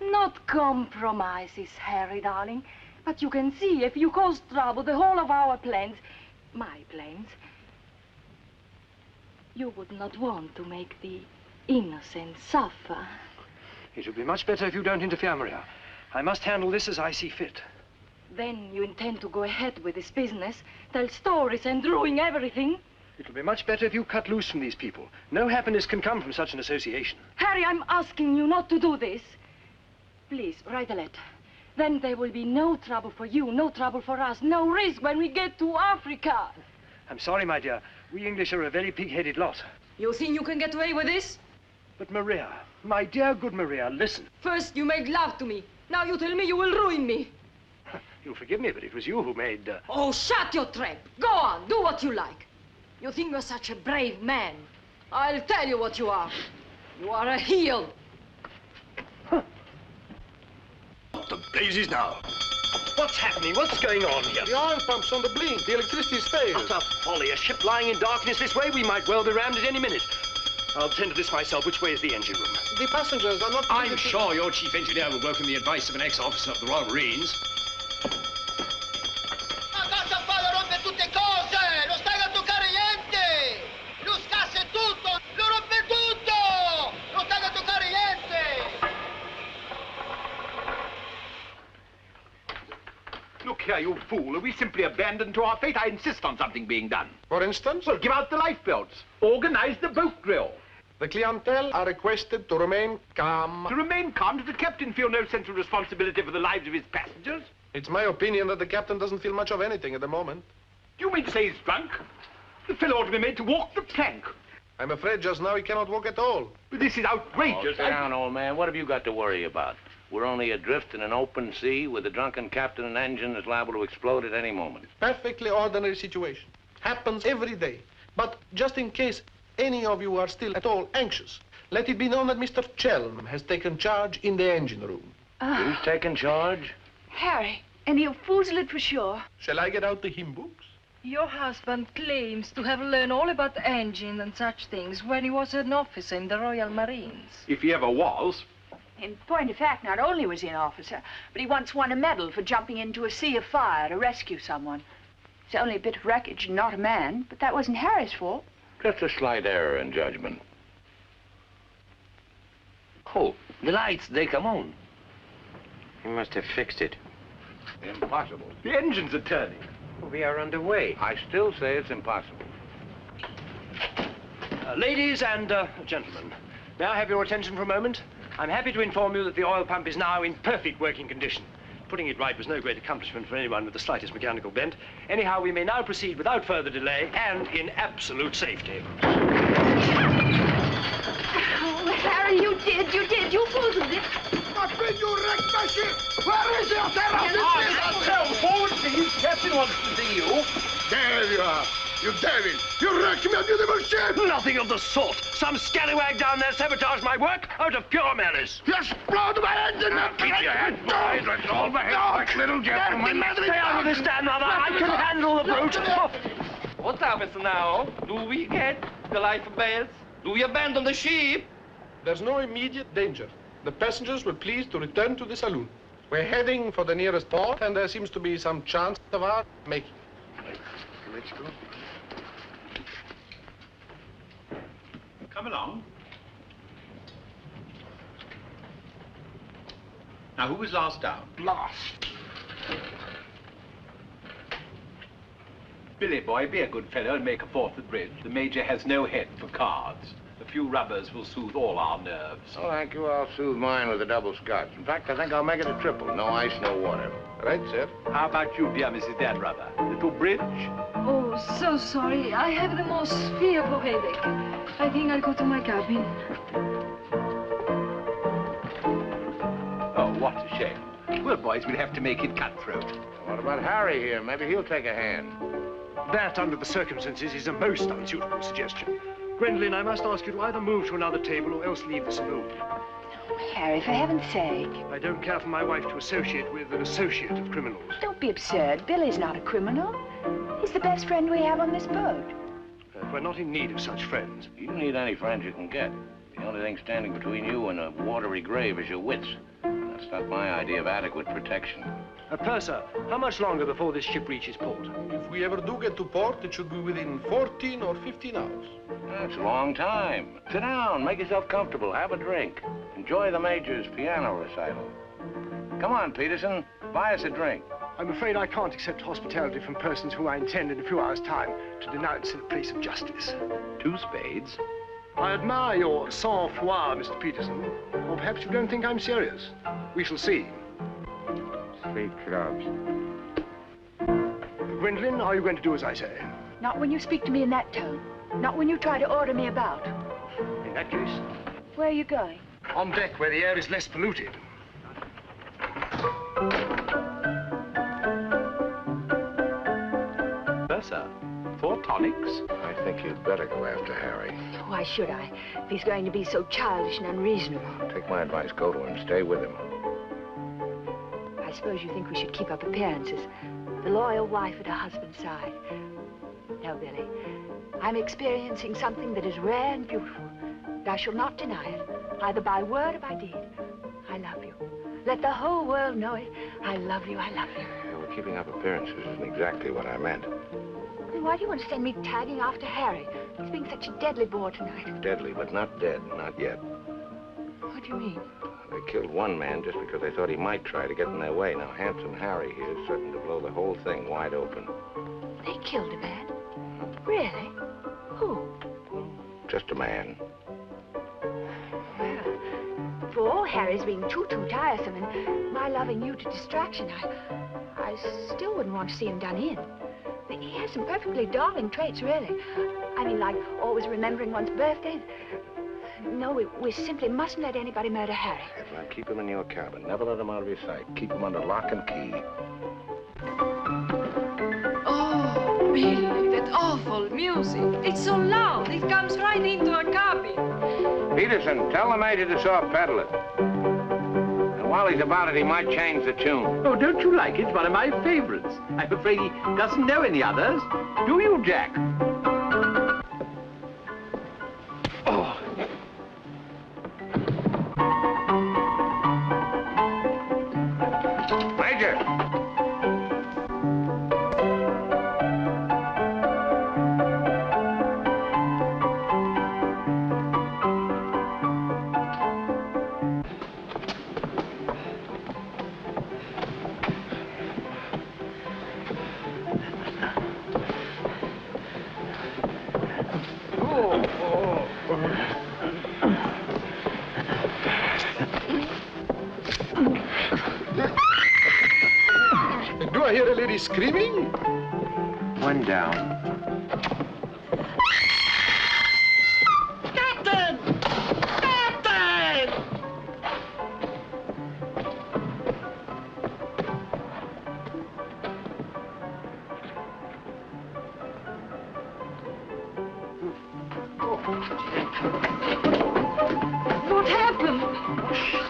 Speaker 5: Not compromises, Harry, darling. But you can see, if you cause trouble, the whole of our plans, my plans, you would not want to make the innocent suffer.
Speaker 4: It would be much better if you don't interfere, Maria. I must handle this as I see fit.
Speaker 5: Then you intend to go ahead with this business, tell stories and ruin everything?
Speaker 4: It will be much better if you cut loose from these people. No happiness can come from such an association.
Speaker 5: Harry, I'm asking you not to do this. Please, write a letter. Then there will be no trouble for you, no trouble for us, no risk when we get to Africa.
Speaker 4: I'm sorry, my dear. We English are a very pig-headed lot.
Speaker 5: You think you can get away with this?
Speaker 4: But Maria, my dear good Maria, listen.
Speaker 5: First you made love to me. Now you tell me you will ruin me.
Speaker 4: You'll forgive me, but it was you who made...
Speaker 5: Oh, shut your trap. Go on, do what you like. You think you're such a brave man. I'll tell you what you are. You are a heel.
Speaker 13: What the blazes now?
Speaker 4: What's happening? What's going on here?
Speaker 7: The oil pump's on the blink. The electricity's failed.
Speaker 4: Utter folly. A ship lying in darkness this way, we might well be rammed at any minute. I'll tend to this myself. Which way is the engine room?
Speaker 7: The passengers are not...
Speaker 8: I'm sure your chief engineer will welcome the advice of an ex-officer of the Royal Marines.
Speaker 20: Look here, you fool. Are we simply abandoned to our fate? I insist on something being done.
Speaker 7: For instance?
Speaker 20: Well, give out the lifebelts. Organize the boat drill.
Speaker 7: The clientele are requested to remain calm.
Speaker 20: To remain calm? Does the captain feel no sense of responsibility for the lives of his passengers?
Speaker 7: It's my opinion that the captain doesn't feel much of anything at the moment.
Speaker 20: Do you mean to say he's drunk? The fellow ought to be made to walk the plank.
Speaker 7: I'm afraid just now he cannot walk at all.
Speaker 20: But this is outrageous.
Speaker 2: Oh, sit down, old man. What have you got to worry about? We're only adrift in an open sea with a drunken captain and engine that's liable to explode at any moment.
Speaker 7: Perfectly ordinary situation. Happens every day. But just in case any of you are still at all anxious, let it be known that Mr. Chelm has taken charge in the engine room.
Speaker 2: Who's taken charge?
Speaker 15: Harry, and he'll foozle it for sure.
Speaker 7: Shall I get out the hymn books?
Speaker 5: Your husband claims to have learned all about engine and such things when he was an officer in the Royal Marines.
Speaker 20: If he ever was.
Speaker 3: In point of fact, not only was he an officer, but he once won a medal for jumping into a sea of fire to rescue someone. It's only a bit of wreckage and not a man, but that wasn't Harry's fault.
Speaker 2: Just a slight error in judgment.
Speaker 16: Oh, the lights, they come on.
Speaker 10: He must have fixed it.
Speaker 2: Impossible.
Speaker 20: The engines are turning.
Speaker 10: We are underway.
Speaker 2: I still say it's impossible.
Speaker 21: Ladies and gentlemen, may I have your attention for a moment? I'm happy to inform you that the oil pump is now in perfect working condition. Putting it right was no great accomplishment for anyone with the slightest mechanical bent. Anyhow, we may now proceed without further delay and in absolute safety.
Speaker 15: Oh, Harry, you did, you fooled it.
Speaker 13: But when you wrecked my ship, where is your terror?
Speaker 7: Forward, please. Captain wants to see you.
Speaker 13: There you are. You devil! You wrecked my beautiful ship!
Speaker 21: Nothing of the sort. Some scallywag down there sabotaged my work out of pure malice.
Speaker 13: You exploded my engine!
Speaker 2: Keep your head, boys. Let's all behave like little gentlemen.
Speaker 21: Stay out of this, Dan, mother. I can handle the brute.
Speaker 16: What happens now? Do we get the life belts? Do we abandon the ship?
Speaker 7: There's no immediate danger. The passengers will please to return to the saloon. We're heading for the nearest port, and there seems to be some chance of our making it.
Speaker 13: Let's go.
Speaker 20: Come along. Now, who was last down?
Speaker 13: Last.
Speaker 20: Billy, boy, be a good fellow and make a fourth at bridge. The Major has no head for cards. A few rubbers will soothe all our nerves.
Speaker 2: Oh, thank you. I'll soothe mine with a double scotch. In fact, I think I'll make it a triple. No ice, no water.
Speaker 7: Right, sir.
Speaker 20: How about you, dear Mrs. Dan Rubber? Little bridge?
Speaker 5: Oh, so sorry. I have the most fearful headache. I think I'll go to my cabin.
Speaker 20: Oh, what a shame. Well, boys, we'll have to make it cutthroat.
Speaker 2: What about Harry here? Maybe he'll take a hand.
Speaker 21: That, under the circumstances, is a most unsuitable suggestion. Gwendolyn, I must ask you to either move to another table or else leave the saloon.
Speaker 3: Harry, for heaven's sake.
Speaker 21: I don't care for my wife to associate with an associate of criminals.
Speaker 3: Don't be absurd. Billy's not a criminal. He's the best friend we have on this boat.
Speaker 21: We're not in need of such friends.
Speaker 2: You don't need any friends you can get. The only thing standing between you and a watery grave is your wits. That's not my idea of adequate protection.
Speaker 21: Purser, how much longer before this ship reaches port?
Speaker 7: If we ever do get to port, it should be within 14 or 15 hours.
Speaker 2: That's a long time. Sit down, make yourself comfortable, have a drink. Enjoy the Major's piano recital. Come on, Peterson, buy us a drink.
Speaker 21: I'm afraid I can't accept hospitality from persons who I intend in a few hours' time to denounce in a place of justice.
Speaker 20: 2 spades.
Speaker 21: I admire your sang-froid, Mr. Peterson. Or perhaps you don't think I'm serious. We shall see.
Speaker 10: 3 clubs.
Speaker 21: Gwendolyn, are you going to do as I say?
Speaker 3: Not when you speak to me in that tone. Not when you try to order me about.
Speaker 21: In that case?
Speaker 3: Where are you going?
Speaker 21: On deck, where the air is less polluted.
Speaker 20: Sir, 4 tonics?
Speaker 2: I think you'd better go after Harry.
Speaker 3: Why should I? If he's going to be so childish and unreasonable.
Speaker 2: Take my advice, go to him, stay with him.
Speaker 3: I suppose you think we should keep up appearances. The loyal wife at her husband's side. No, Billy. I'm experiencing something that is rare and beautiful. And I shall not deny it, either by word or by deed. I love you. Let the whole world know it. I love you, I love you.
Speaker 2: Yeah, well, keeping up appearances isn't exactly what I meant.
Speaker 3: Then why do you want to send me tagging after Harry? He's being such a deadly bore tonight.
Speaker 2: Deadly, but not dead, not yet.
Speaker 3: What do you mean?
Speaker 2: They killed one man just because they thought he might try to get in their way. Now, handsome Harry here is certain to blow the whole thing wide open.
Speaker 3: They killed a man? Really? Who?
Speaker 2: Just a man.
Speaker 3: Well, for all Harry's being too tiresome and my loving you to distraction, I still wouldn't want to see him done in. He has some perfectly darling traits, really. I mean, like always remembering one's birthday. No, we simply mustn't let anybody murder Harry.
Speaker 2: Now, keep him in your cabin. Never let him out of your sight. Keep him under lock and key.
Speaker 5: Oh, Billy, that awful music. It's so loud. It comes right into our cabin.
Speaker 2: Peterson, tell the Major to soft pedal it. And while he's about it, he might change the tune.
Speaker 20: Oh, don't you like it? It's one of my favorites. I'm afraid he doesn't know any others. Do you, Jack? Oh.
Speaker 7: Do I hear a lady screaming?
Speaker 10: One down.
Speaker 19: Captain! Captain!
Speaker 5: What happened?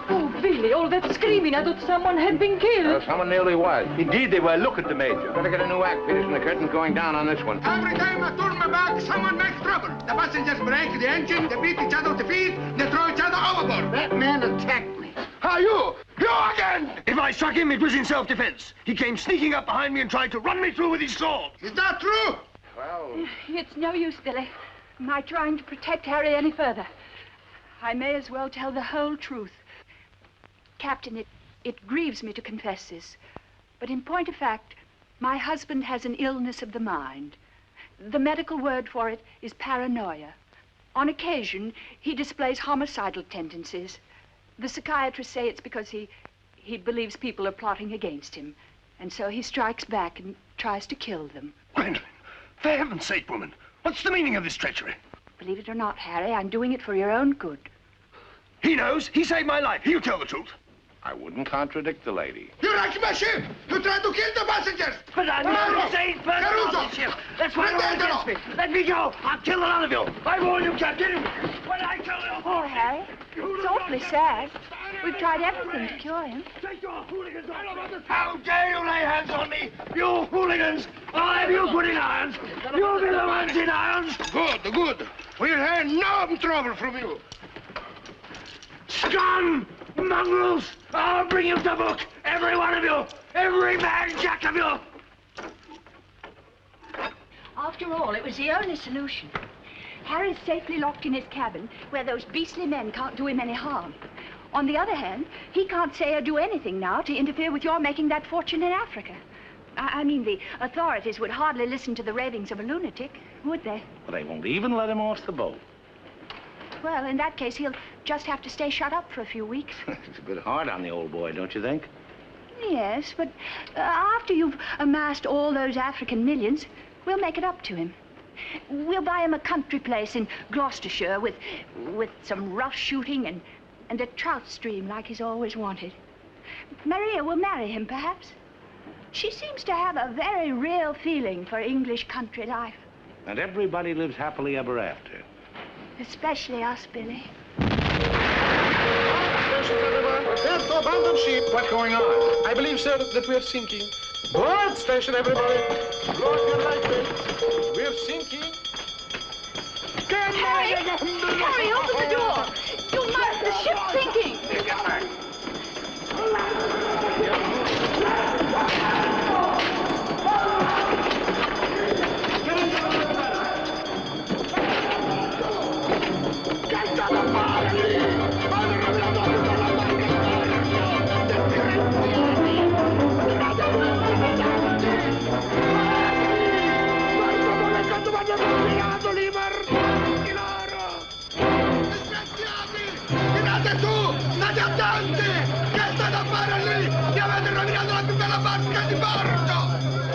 Speaker 5: Oh, Billy, all that screaming. I thought someone had been killed.
Speaker 2: Someone nearly was.
Speaker 20: Indeed, they were. Look at the Major.
Speaker 2: Better get a new act, Peterson. The curtain's going down on this one.
Speaker 13: Every time I turn my back, someone makes trouble. The passengers break the engine, they beat each other with the feet, they throw each other overboard.
Speaker 12: That man attacked me.
Speaker 13: How you? You again!
Speaker 4: If I struck him, it was in self-defense. He came sneaking up behind me and tried to run me through with his sword.
Speaker 13: Is that true?
Speaker 2: Well...
Speaker 15: It's no use, Billy. My trying to protect Harry any further. I may as well tell the whole truth. Captain, it grieves me to confess this, but in point of fact, my husband has an illness of the mind. The medical word for it is paranoia. On occasion, he displays homicidal tendencies. The psychiatrists say it's because he believes people are plotting against him, and so he strikes back and tries to kill them.
Speaker 4: Gwendolyn, for heaven's sake, woman, what's the meaning of this treachery?
Speaker 15: Believe it or not, Harry, I'm doing it for your own good.
Speaker 4: He knows. He saved my life. He'll tell the truth.
Speaker 2: I wouldn't contradict the lady.
Speaker 13: You wrecked my ship! You tried to kill the passengers!
Speaker 18: But I'm not a safe person on this ship. That's why you're against me. Let me go. I'll kill the lot of you. I warn you, Captain. When I kill you...
Speaker 15: Poor Harry. It's awfully sad. We've tried everything to cure him.
Speaker 18: Take your hooligans off. How dare you lay hands on me? You hooligans! I'll have you put in irons. You'll be the ones in irons.
Speaker 13: Good, good. We'll have no trouble from you.
Speaker 18: Scum! Mongrels! I'll bring you to book! Every one of you! Every man jack of you!
Speaker 15: After all, it was the only solution. Harry's safely locked in his cabin, where those beastly men can't do him any harm. On the other hand, he can't say or do anything now to interfere with your making that fortune in Africa. I mean, the authorities would hardly listen to the ravings of a lunatic, would they?
Speaker 2: Well, they won't even let him off the boat.
Speaker 15: Well, in that case, he'll just have to stay shut up for a few weeks.
Speaker 2: It's a bit hard on the old boy, don't you think?
Speaker 15: Yes, but after you've amassed all those African millions, we'll make it up to him. We'll buy him a country place in Gloucestershire with some rough shooting and a trout stream like he's always wanted. Maria will marry him, perhaps. She seems to have a very real feeling for English country life.
Speaker 2: And everybody lives happily ever after.
Speaker 15: Especially us, Billy.
Speaker 7: Prepare to abandon ship.
Speaker 2: What's going on?
Speaker 7: I believe, sir, that we're sinking. Board station, everybody. Blow up your lifeboats. We're sinking.
Speaker 15: Harry! Harry, open the door! You must! The ship's sinking!
Speaker 13: Tirate su! State attenti! Che state a fare lì? Mi avete rovinato la più bella barca di porto!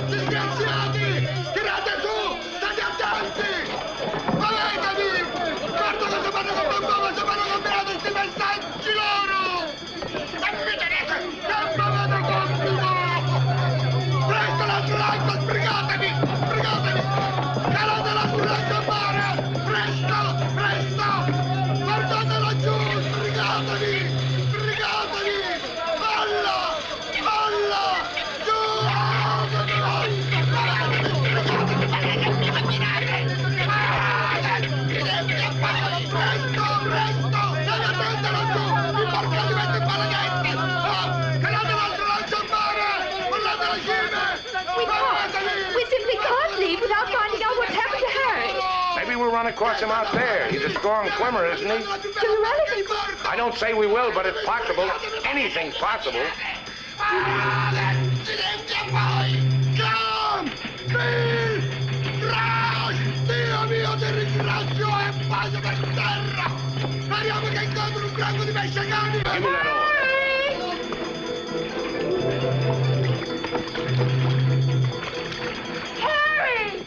Speaker 13: Disgraziati! Tirate su! State attenti! Muovetevi! Guarda cosa fanno con me, cosa fanno combinato questi messaggi loro! E mi tenete! Che m'avete complicato! Presto l'altro lago, sbrigatevi! Sbrigatevi! Calate l'altro lago a mare! Presto! Presto! Guardate laggiù! Sbrigatevi! Sbrigatevi! Palla! Palla! Giù! Presto! Presto! State attenti laggiù! I porcati maledetti! Calate l'altro lago a mare! Guardate la cime!
Speaker 15: We simply can't leave without finding out what's happened to Harry.
Speaker 2: Maybe we'll run across him out there. He's a strong swimmer, isn't he?
Speaker 15: To the relatives.
Speaker 2: I don't say we will, but it's possible. Anything's possible.
Speaker 13: Silenzio poi! Come! Bill! Crash! Dio mio, ti ringrazio! branco di messicani!
Speaker 2: Give me that oar.
Speaker 3: Harry!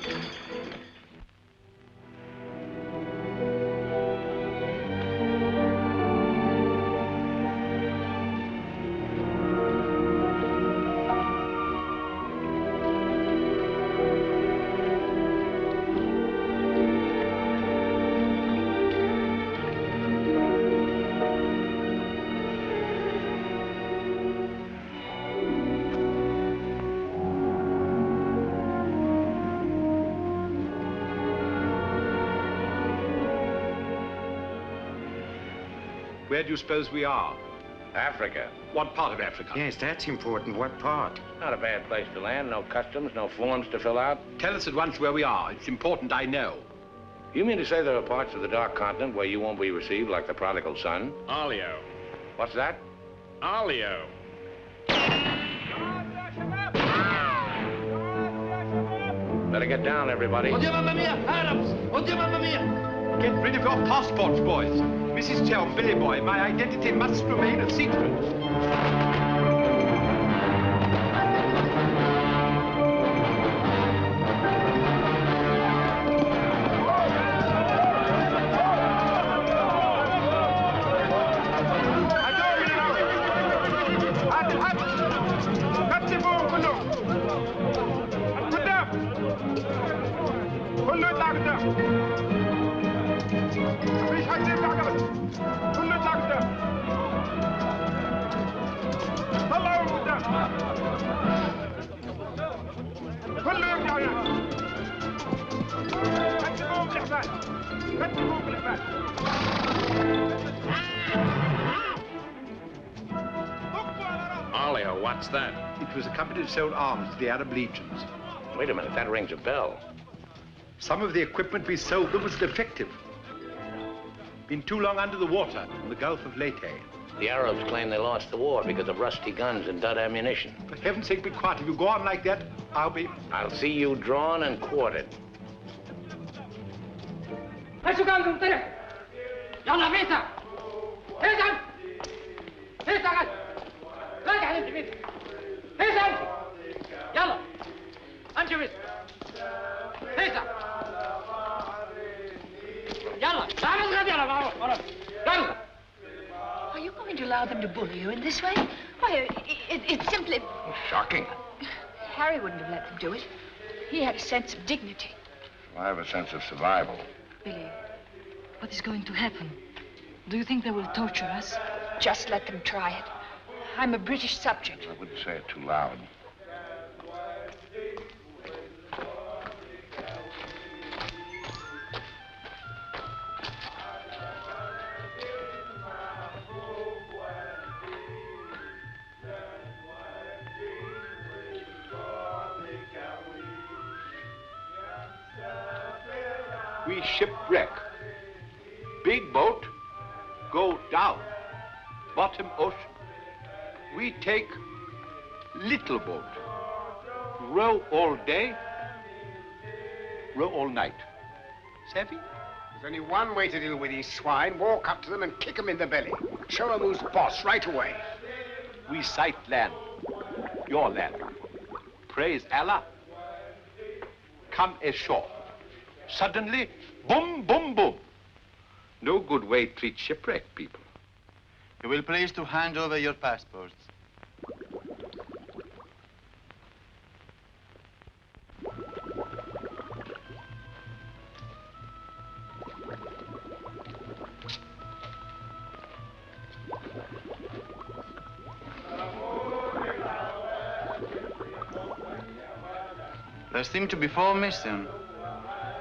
Speaker 20: Where do you suppose we are?
Speaker 2: Africa.
Speaker 20: What part of Africa?
Speaker 10: Yes, that's important. What part?
Speaker 2: Not a bad place to land. No customs, no forms to fill out.
Speaker 20: Tell us at once where we are. It's important I know.
Speaker 2: You mean to say there are parts of the Dark Continent where you won't be received like the prodigal son?
Speaker 11: Alio.
Speaker 2: What's that?
Speaker 11: Alio.
Speaker 2: Better get down, everybody.
Speaker 18: Oddio, mamma mia! Arabs! Oddio, mamma mia!
Speaker 20: Get rid of your passports, boys. Mrs. Chelm, Billy Boy, my identity must remain a secret.
Speaker 11: Alio, what's that?
Speaker 20: It was a company that sold arms to the Arab legions.
Speaker 2: Wait a minute, that rings a bell.
Speaker 20: Some of the equipment we sold them was defective. Been too long under the water in the Gulf of Leyte.
Speaker 2: The Arabs claim they lost the war because of rusty guns and dud ammunition.
Speaker 20: For heaven's sake, be quiet. If you go on like that, I'll
Speaker 2: see you drawn and quartered.
Speaker 18: يلا فيسا فيسا فيسا قال راجع انت فيسا فيسا انت يلا انت فيسا فيسا يلا تعال غادي يلا يلا.
Speaker 3: Are you going to allow them to bully you in this way? Why, it's simply...
Speaker 2: Shocking.
Speaker 3: Harry wouldn't have let them do it. He had a sense of dignity.
Speaker 2: I have a sense of survival.
Speaker 5: Billy, what is going to happen? Do you think they will torture us?
Speaker 3: Just let them try it. I'm a British subject.
Speaker 2: I wouldn't say it too loud.
Speaker 20: We shipwreck. Big boat, go down. Bottom ocean. We take little boat. Row all day, row all night. Savvy?
Speaker 12: There's only one way to deal with these swine. Walk up to them and kick them in the belly. Show them who's boss right away.
Speaker 20: We sight land. Your land. Praise Allah. Come ashore. Suddenly, boom, boom, boom. No good way to treat shipwrecked people.
Speaker 9: You will please to hand over your passports. There seem to be 4 missing.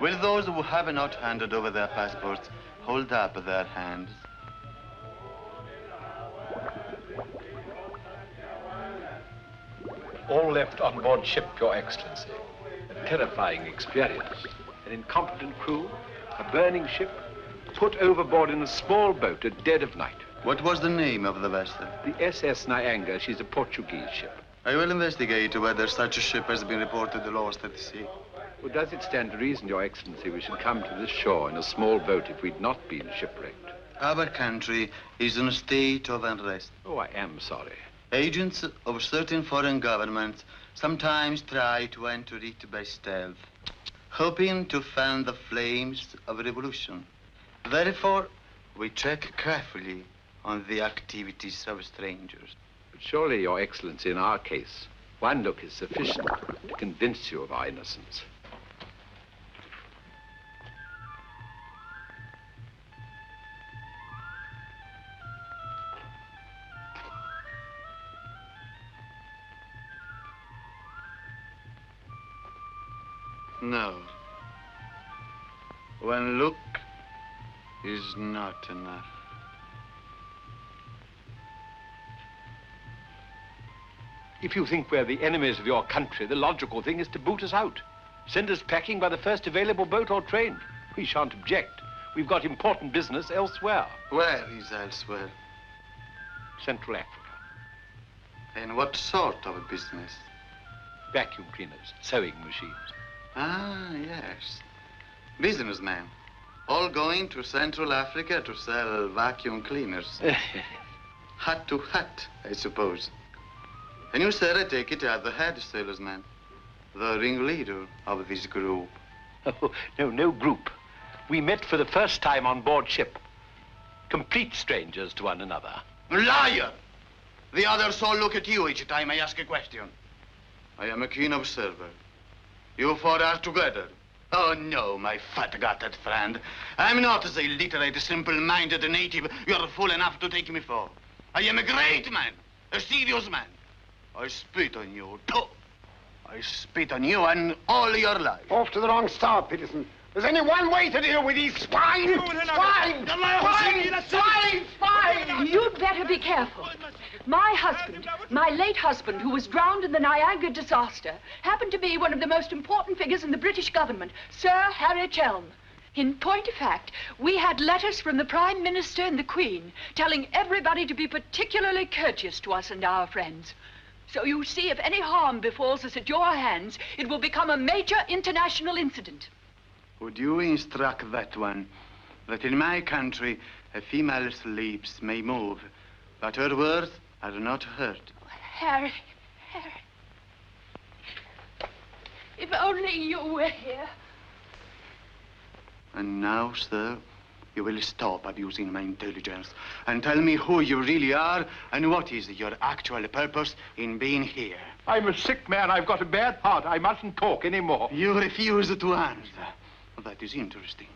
Speaker 9: Will those who have not handed over their passports hold up their hands?
Speaker 20: All left on board ship, Your Excellency. A terrifying experience. An incompetent crew, a burning ship, put overboard in a small boat at dead of night.
Speaker 9: What was the name of the vessel?
Speaker 20: The SS Nyanga. She's a Portuguese ship.
Speaker 9: I will investigate whether such a ship has been reported lost at sea.
Speaker 20: Well, does it stand to reason, Your Excellency, we should come to this shore in a small boat if we'd not been shipwrecked?
Speaker 9: Our country is in a state of unrest.
Speaker 1: Oh, I am sorry.
Speaker 9: Agents of certain foreign governments sometimes try to enter it by stealth, hoping to fan the flames of revolution. Therefore, we check carefully on the activities of strangers.
Speaker 1: But surely, Your Excellency, in our case, one look is sufficient to convince you of our innocence.
Speaker 9: No. One look is not enough.
Speaker 1: If you think we're the enemies of your country, the logical thing is to boot us out. Send us packing by the first available boat or train. We shan't object. We've got important business elsewhere.
Speaker 9: Where is elsewhere?
Speaker 1: Central Africa.
Speaker 9: And what sort of business?
Speaker 1: Vacuum cleaners, sewing machines.
Speaker 9: Ah, yes. Businessmen. All going to Central Africa to sell vacuum cleaners. Hut to hut, I suppose. And you, sir, I take it, are the head salesman, the ringleader of this group.
Speaker 1: Oh, no group. We met for the first time on board ship. Complete strangers to one another.
Speaker 9: Liar! The others all look at you each time I ask a question. I am a keen observer. You four are together. Oh, no, my fat-gutted friend. I'm not the illiterate, simple-minded native you're fool enough to take me for. I am a great man, a serious man. I spit on you, too. I spit on you and all your life.
Speaker 17: Off to the wrong start, Peterson. There's only one way to deal with these swine! Swine! Swine!
Speaker 3: You'd better be careful. My husband, my late husband, who was drowned in the Niagara disaster, happened to be one of the most important figures in the British government, Sir Harry Chelm. In point of fact, we had letters from the Prime Minister and the Queen telling everybody to be particularly courteous to us and our friends. So you see, if any harm befalls us at your hands, it will become a major international incident.
Speaker 9: Would you instruct that one that in my country a female's lips may move, but her words are not heard?
Speaker 3: Harry. If only you were here.
Speaker 9: And now, sir, you will stop abusing my intelligence and tell me who you really are and what is your actual purpose in being here.
Speaker 20: I'm a sick man. I've got a bad heart. I mustn't talk anymore.
Speaker 9: You refuse to answer. That is interesting.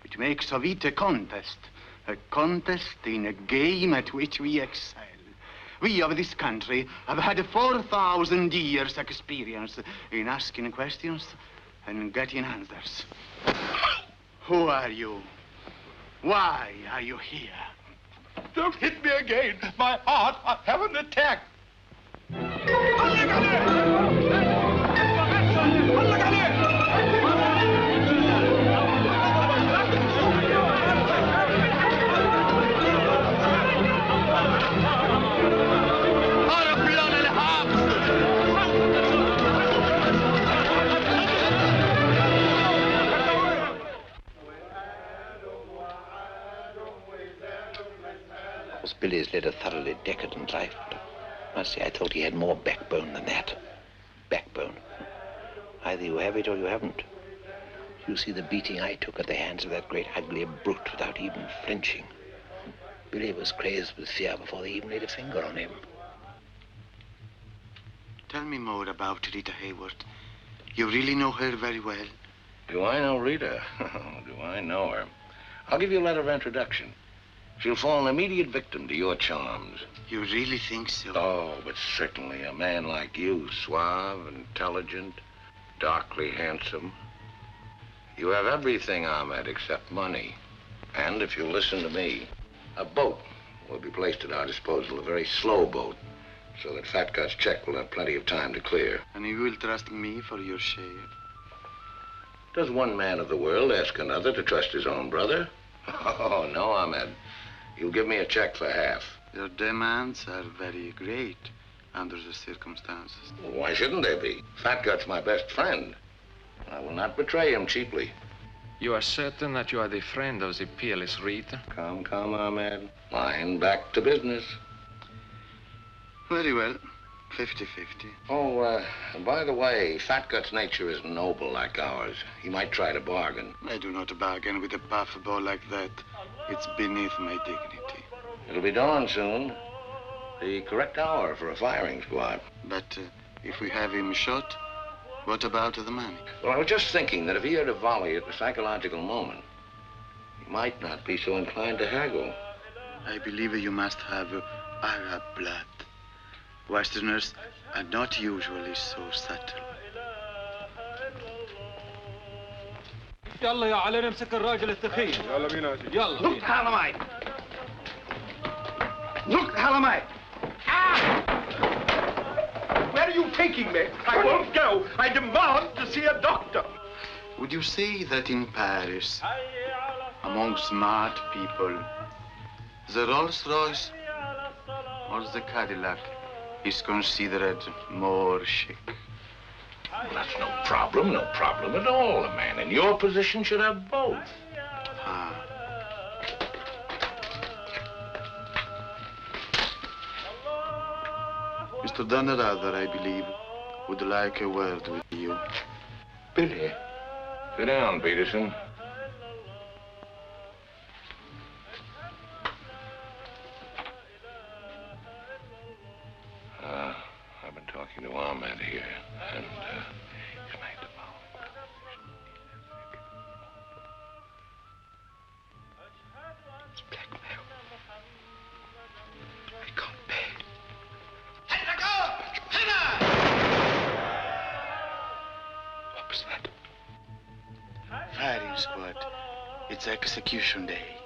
Speaker 9: It makes of it a contest in a game at which we excel. We of this country have had 4,000 years' experience in asking questions and getting answers. Who are you? Why are you here?
Speaker 20: Don't hit me again. My heart, I have an attack.
Speaker 1: Billy's led a thoroughly decadent life. I must say, I thought he had more backbone than that. Backbone. Either you have it or you haven't. You see the beating I took at the hands of that great ugly brute without even flinching. Billy was crazed with fear before they even laid a finger on him.
Speaker 9: Tell me more about Rita Hayworth. You really know her very well?
Speaker 2: Do I know Rita? Do I know her? I'll give you a letter of introduction. She'll fall an immediate victim to your charms.
Speaker 9: You really think so?
Speaker 2: Oh, but certainly. A man like you, suave, intelligent, darkly handsome. You have everything, Ahmed, except money. And if you'll listen to me, a boat will be placed at our disposal, a very slow boat, so that Fat Gut's check will have plenty of time to clear.
Speaker 9: And you will trust me for your share?
Speaker 2: Does one man of the world ask another to trust his own brother? Oh, no, Ahmed. You'll give me a check for half.
Speaker 9: Your demands are very great under the circumstances.
Speaker 2: Well, why shouldn't they be? Fat Gut's my best friend. I will not betray him cheaply.
Speaker 11: You are certain that you are the friend of the peerless Rita?
Speaker 2: Come, Ahmed. Line back to business.
Speaker 9: Very well. 50-50.
Speaker 2: Oh, by the way, Fat Gut's nature isn't noble like ours. He might try to bargain.
Speaker 9: I do not bargain with a puffball like that. It's beneath my dignity.
Speaker 2: It'll be dawn soon. The correct hour for a firing squad.
Speaker 9: But if we have him shot, what about the money?
Speaker 2: Well, I was just thinking that if he heard a volley at the psychological moment, he might not be so inclined to haggle.
Speaker 9: I believe you must have Arab blood. Westerners are not usually so subtle.
Speaker 6: يلا يا علي نمسك الراجل الثخين. يلا بينا يا سيدي. يلا.
Speaker 14: Look, Halamite. Look, Halamite. Where are you taking me? I won't go. I demand to see a doctor.
Speaker 9: Would you say that in Paris, among smart people, the Rolls-Royce or the Cadillac is considered more chic?
Speaker 2: Well, that's no problem at all. A man in your position should have both.
Speaker 9: Ah. Mr. Dan Rather, I believe, would like a word with you.
Speaker 2: Billy. Sit down, Peterson. I've been talking to Ahmed here, and he's made the vow.
Speaker 9: It's blackmail. I can't pay. What was that? Firing squad. It's execution day.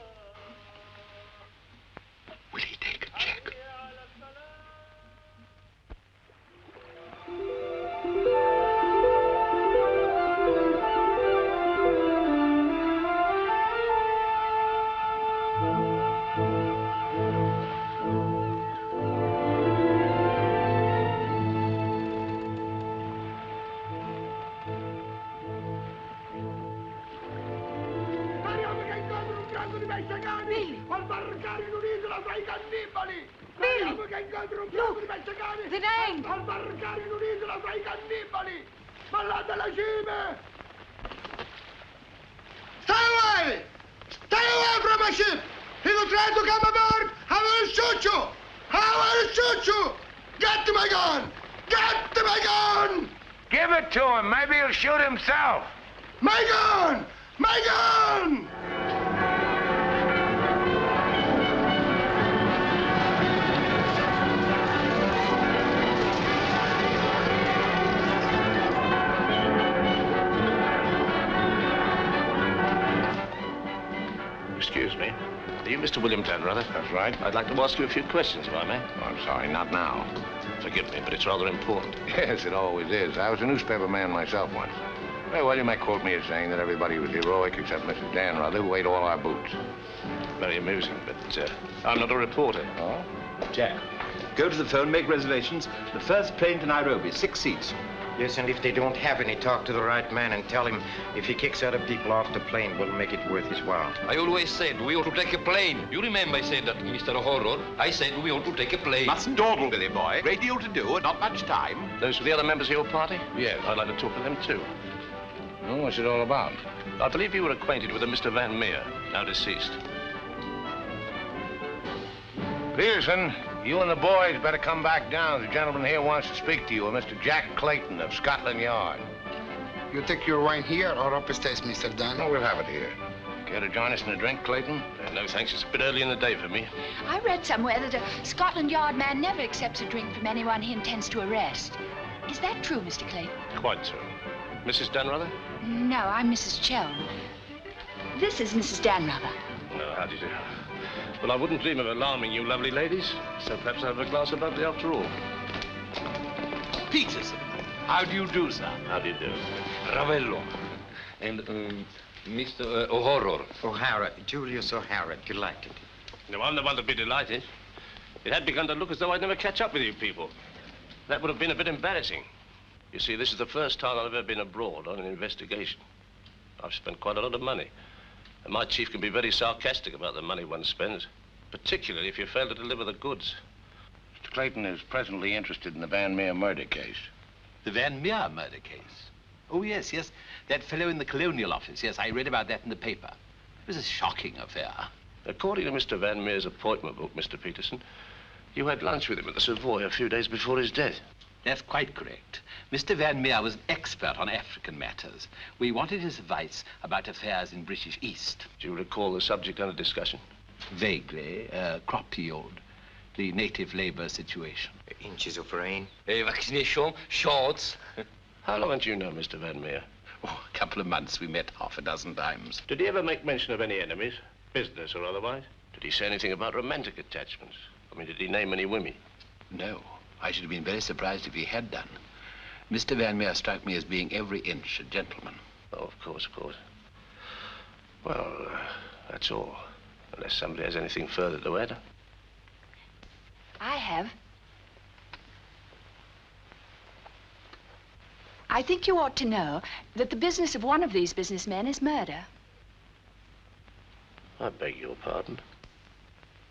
Speaker 9: Will he take a check?
Speaker 15: The name!
Speaker 13: Stay away! Stay away from my ship! If you try to come aboard, I will shoot you! I will shoot you! Get to my gun! Get to my gun!
Speaker 2: Give it to him. Maybe he'll shoot himself.
Speaker 13: My gun! My gun!
Speaker 1: Excuse me. Are you Mr. William Tanrather?
Speaker 2: That's right.
Speaker 1: I'd like to ask you a few questions, if I may.
Speaker 2: Oh, I'm sorry, not now.
Speaker 1: Forgive me, but it's rather important.
Speaker 2: Yes, it always is. I was a newspaper man myself once. Well, you might quote me as saying that everybody was heroic except Mrs. Danrather, who ate all our boots.
Speaker 1: Very amusing, but I'm not a reporter.
Speaker 2: Oh?
Speaker 22: Jack, go to the phone, make reservations. The first plane to Nairobi, 6 seats.
Speaker 10: Yes, and if they don't have any, talk to the right man and tell him if he kicks other people off the plane, we'll make it worth his while.
Speaker 16: I always said we ought to take a plane. You remember I said that, Mr. Horror? I said we ought to take a plane.
Speaker 20: Mustn't dawdle, Billy boy. Great deal to do and not much time.
Speaker 1: Those were the other members of your party? Yes, I'd like to talk to them too.
Speaker 2: Oh, what's it all about?
Speaker 1: I believe you were acquainted with a Mr. Van Meer, now deceased.
Speaker 2: Pearson, you and the boys better come back down. The gentleman here wants to speak to you, a Mr. Jack Clayton of Scotland Yard.
Speaker 17: You take your wine here or upstairs, Mr. Dunn?
Speaker 2: No, we'll have it here. Care to join us in a drink, Clayton?
Speaker 1: No, thanks. It's a bit early in the day for me.
Speaker 3: I read somewhere that a Scotland Yard man never accepts a drink from anyone he intends to arrest. Is that true, Mr. Clayton?
Speaker 1: Quite so. Mrs. Danrather?
Speaker 3: No, I'm Mrs. Chelm. This is Mrs. Danrather.
Speaker 1: No, how do you do? Well, I wouldn't dream of alarming you lovely ladies, so perhaps I'll have a glass of bubbly after all.
Speaker 8: Peterson, how do you do, sir?
Speaker 1: How do you do?
Speaker 16: Ravello. And Mr. O'Horror.
Speaker 10: O'Hara, Julius O'Hara, delighted.
Speaker 1: No, I'm the one to be delighted. It had begun to look as though I'd never catch up with you people. That would have been a bit embarrassing. You see, this is the first time I've ever been abroad on an investigation.
Speaker 19: I've spent quite a lot of money. And my chief can be very sarcastic about the money one spends, particularly if you fail to deliver the goods.
Speaker 2: Mr. Clayton is presently interested in the Van Meer murder case.
Speaker 1: The Van Meer murder case? Oh, yes, yes. That fellow in the Colonial Office. Yes, I read about that in the paper. It was a shocking affair.
Speaker 19: According to Mr. Van Meer's appointment book, Mr. Peterson, you had lunch with him at the Savoy a few days before his death.
Speaker 1: That's quite correct. Mr. Van Meer was an expert on African matters. We wanted his advice about affairs in British East.
Speaker 19: Do you recall the subject under discussion?
Speaker 1: Vaguely. Crop yield, the native labor situation.
Speaker 10: Inches of rain.
Speaker 19: Vaccination, shorts. How long had you known Mr. Van Meer?
Speaker 1: Oh, a couple of months. We met half a dozen times.
Speaker 19: Did he ever make mention of any enemies, business or otherwise? Did he say anything about romantic attachments? I mean, did he name any women?
Speaker 1: No. I should have been very surprised if he had done. Mr. Van Meer struck me as being every inch a gentleman.
Speaker 19: Oh, of course, of course. Well, that's all. Unless somebody has anything further to add.
Speaker 3: I have. I think you ought to know that the business of one of these businessmen is murder.
Speaker 19: I beg your pardon.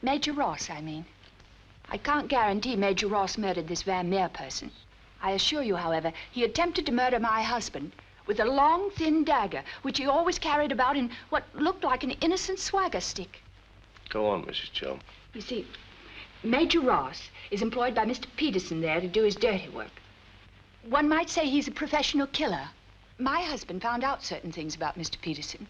Speaker 3: Major Ross, I mean. I can't guarantee Major Ross murdered this Van Meer person. I assure you, however, he attempted to murder my husband with a long, thin dagger, which he always carried about in what looked like an innocent swagger stick.
Speaker 19: Go on, Mrs. Chelm.
Speaker 3: You see, Major Ross is employed by Mr. Peterson there to do his dirty work. One might say he's a professional killer. My husband found out certain things about Mr. Peterson.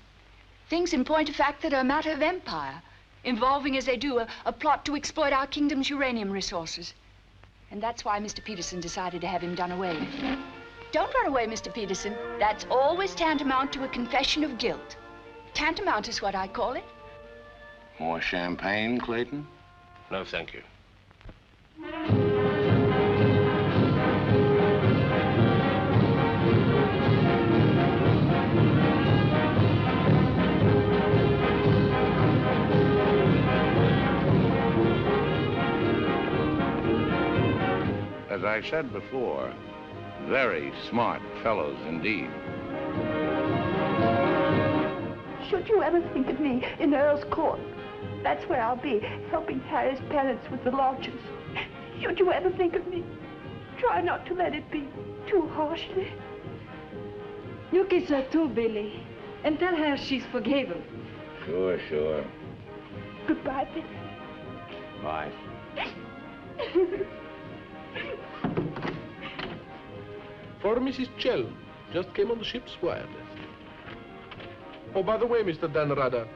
Speaker 3: Things, in point of fact, that are a matter of empire, involving, as they do, a plot to exploit our kingdom's uranium resources. And that's why Mr. Peterson decided to have him done away with. Don't run away, Mr. Peterson. That's always tantamount to a confession of guilt. Tantamount is what I call it.
Speaker 2: More champagne, Clayton?
Speaker 19: No, thank you.
Speaker 2: As I said before, very smart fellows indeed.
Speaker 15: Should you ever think of me in Earl's Court, that's where I'll be, helping Harry's parents with the lodgers. Should you ever think of me, try not to let it be too harshly.
Speaker 5: You kiss her too, Billy, and tell her she's forgiven.
Speaker 2: Sure, sure.
Speaker 15: Goodbye, Billy.
Speaker 2: Bye.
Speaker 7: For Mrs. Chelm, just came on the ship's wireless. Oh, by the way, Mr. Dan Rada,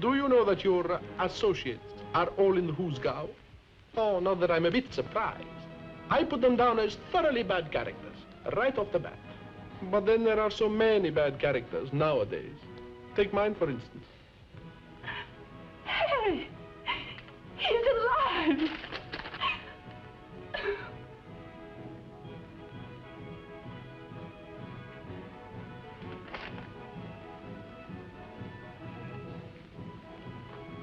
Speaker 7: do you know that your associates are all in the Hoosgow? Oh, not that I'm a bit surprised. I put them down as thoroughly bad characters, right off the bat. But then there are so many bad characters nowadays. Take mine, for instance.
Speaker 15: Harry! He's alive!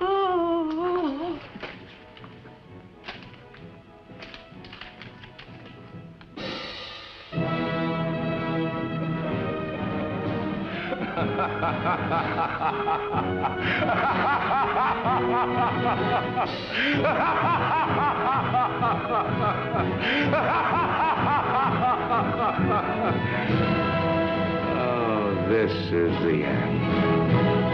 Speaker 15: Oh.
Speaker 2: Oh, this is the end.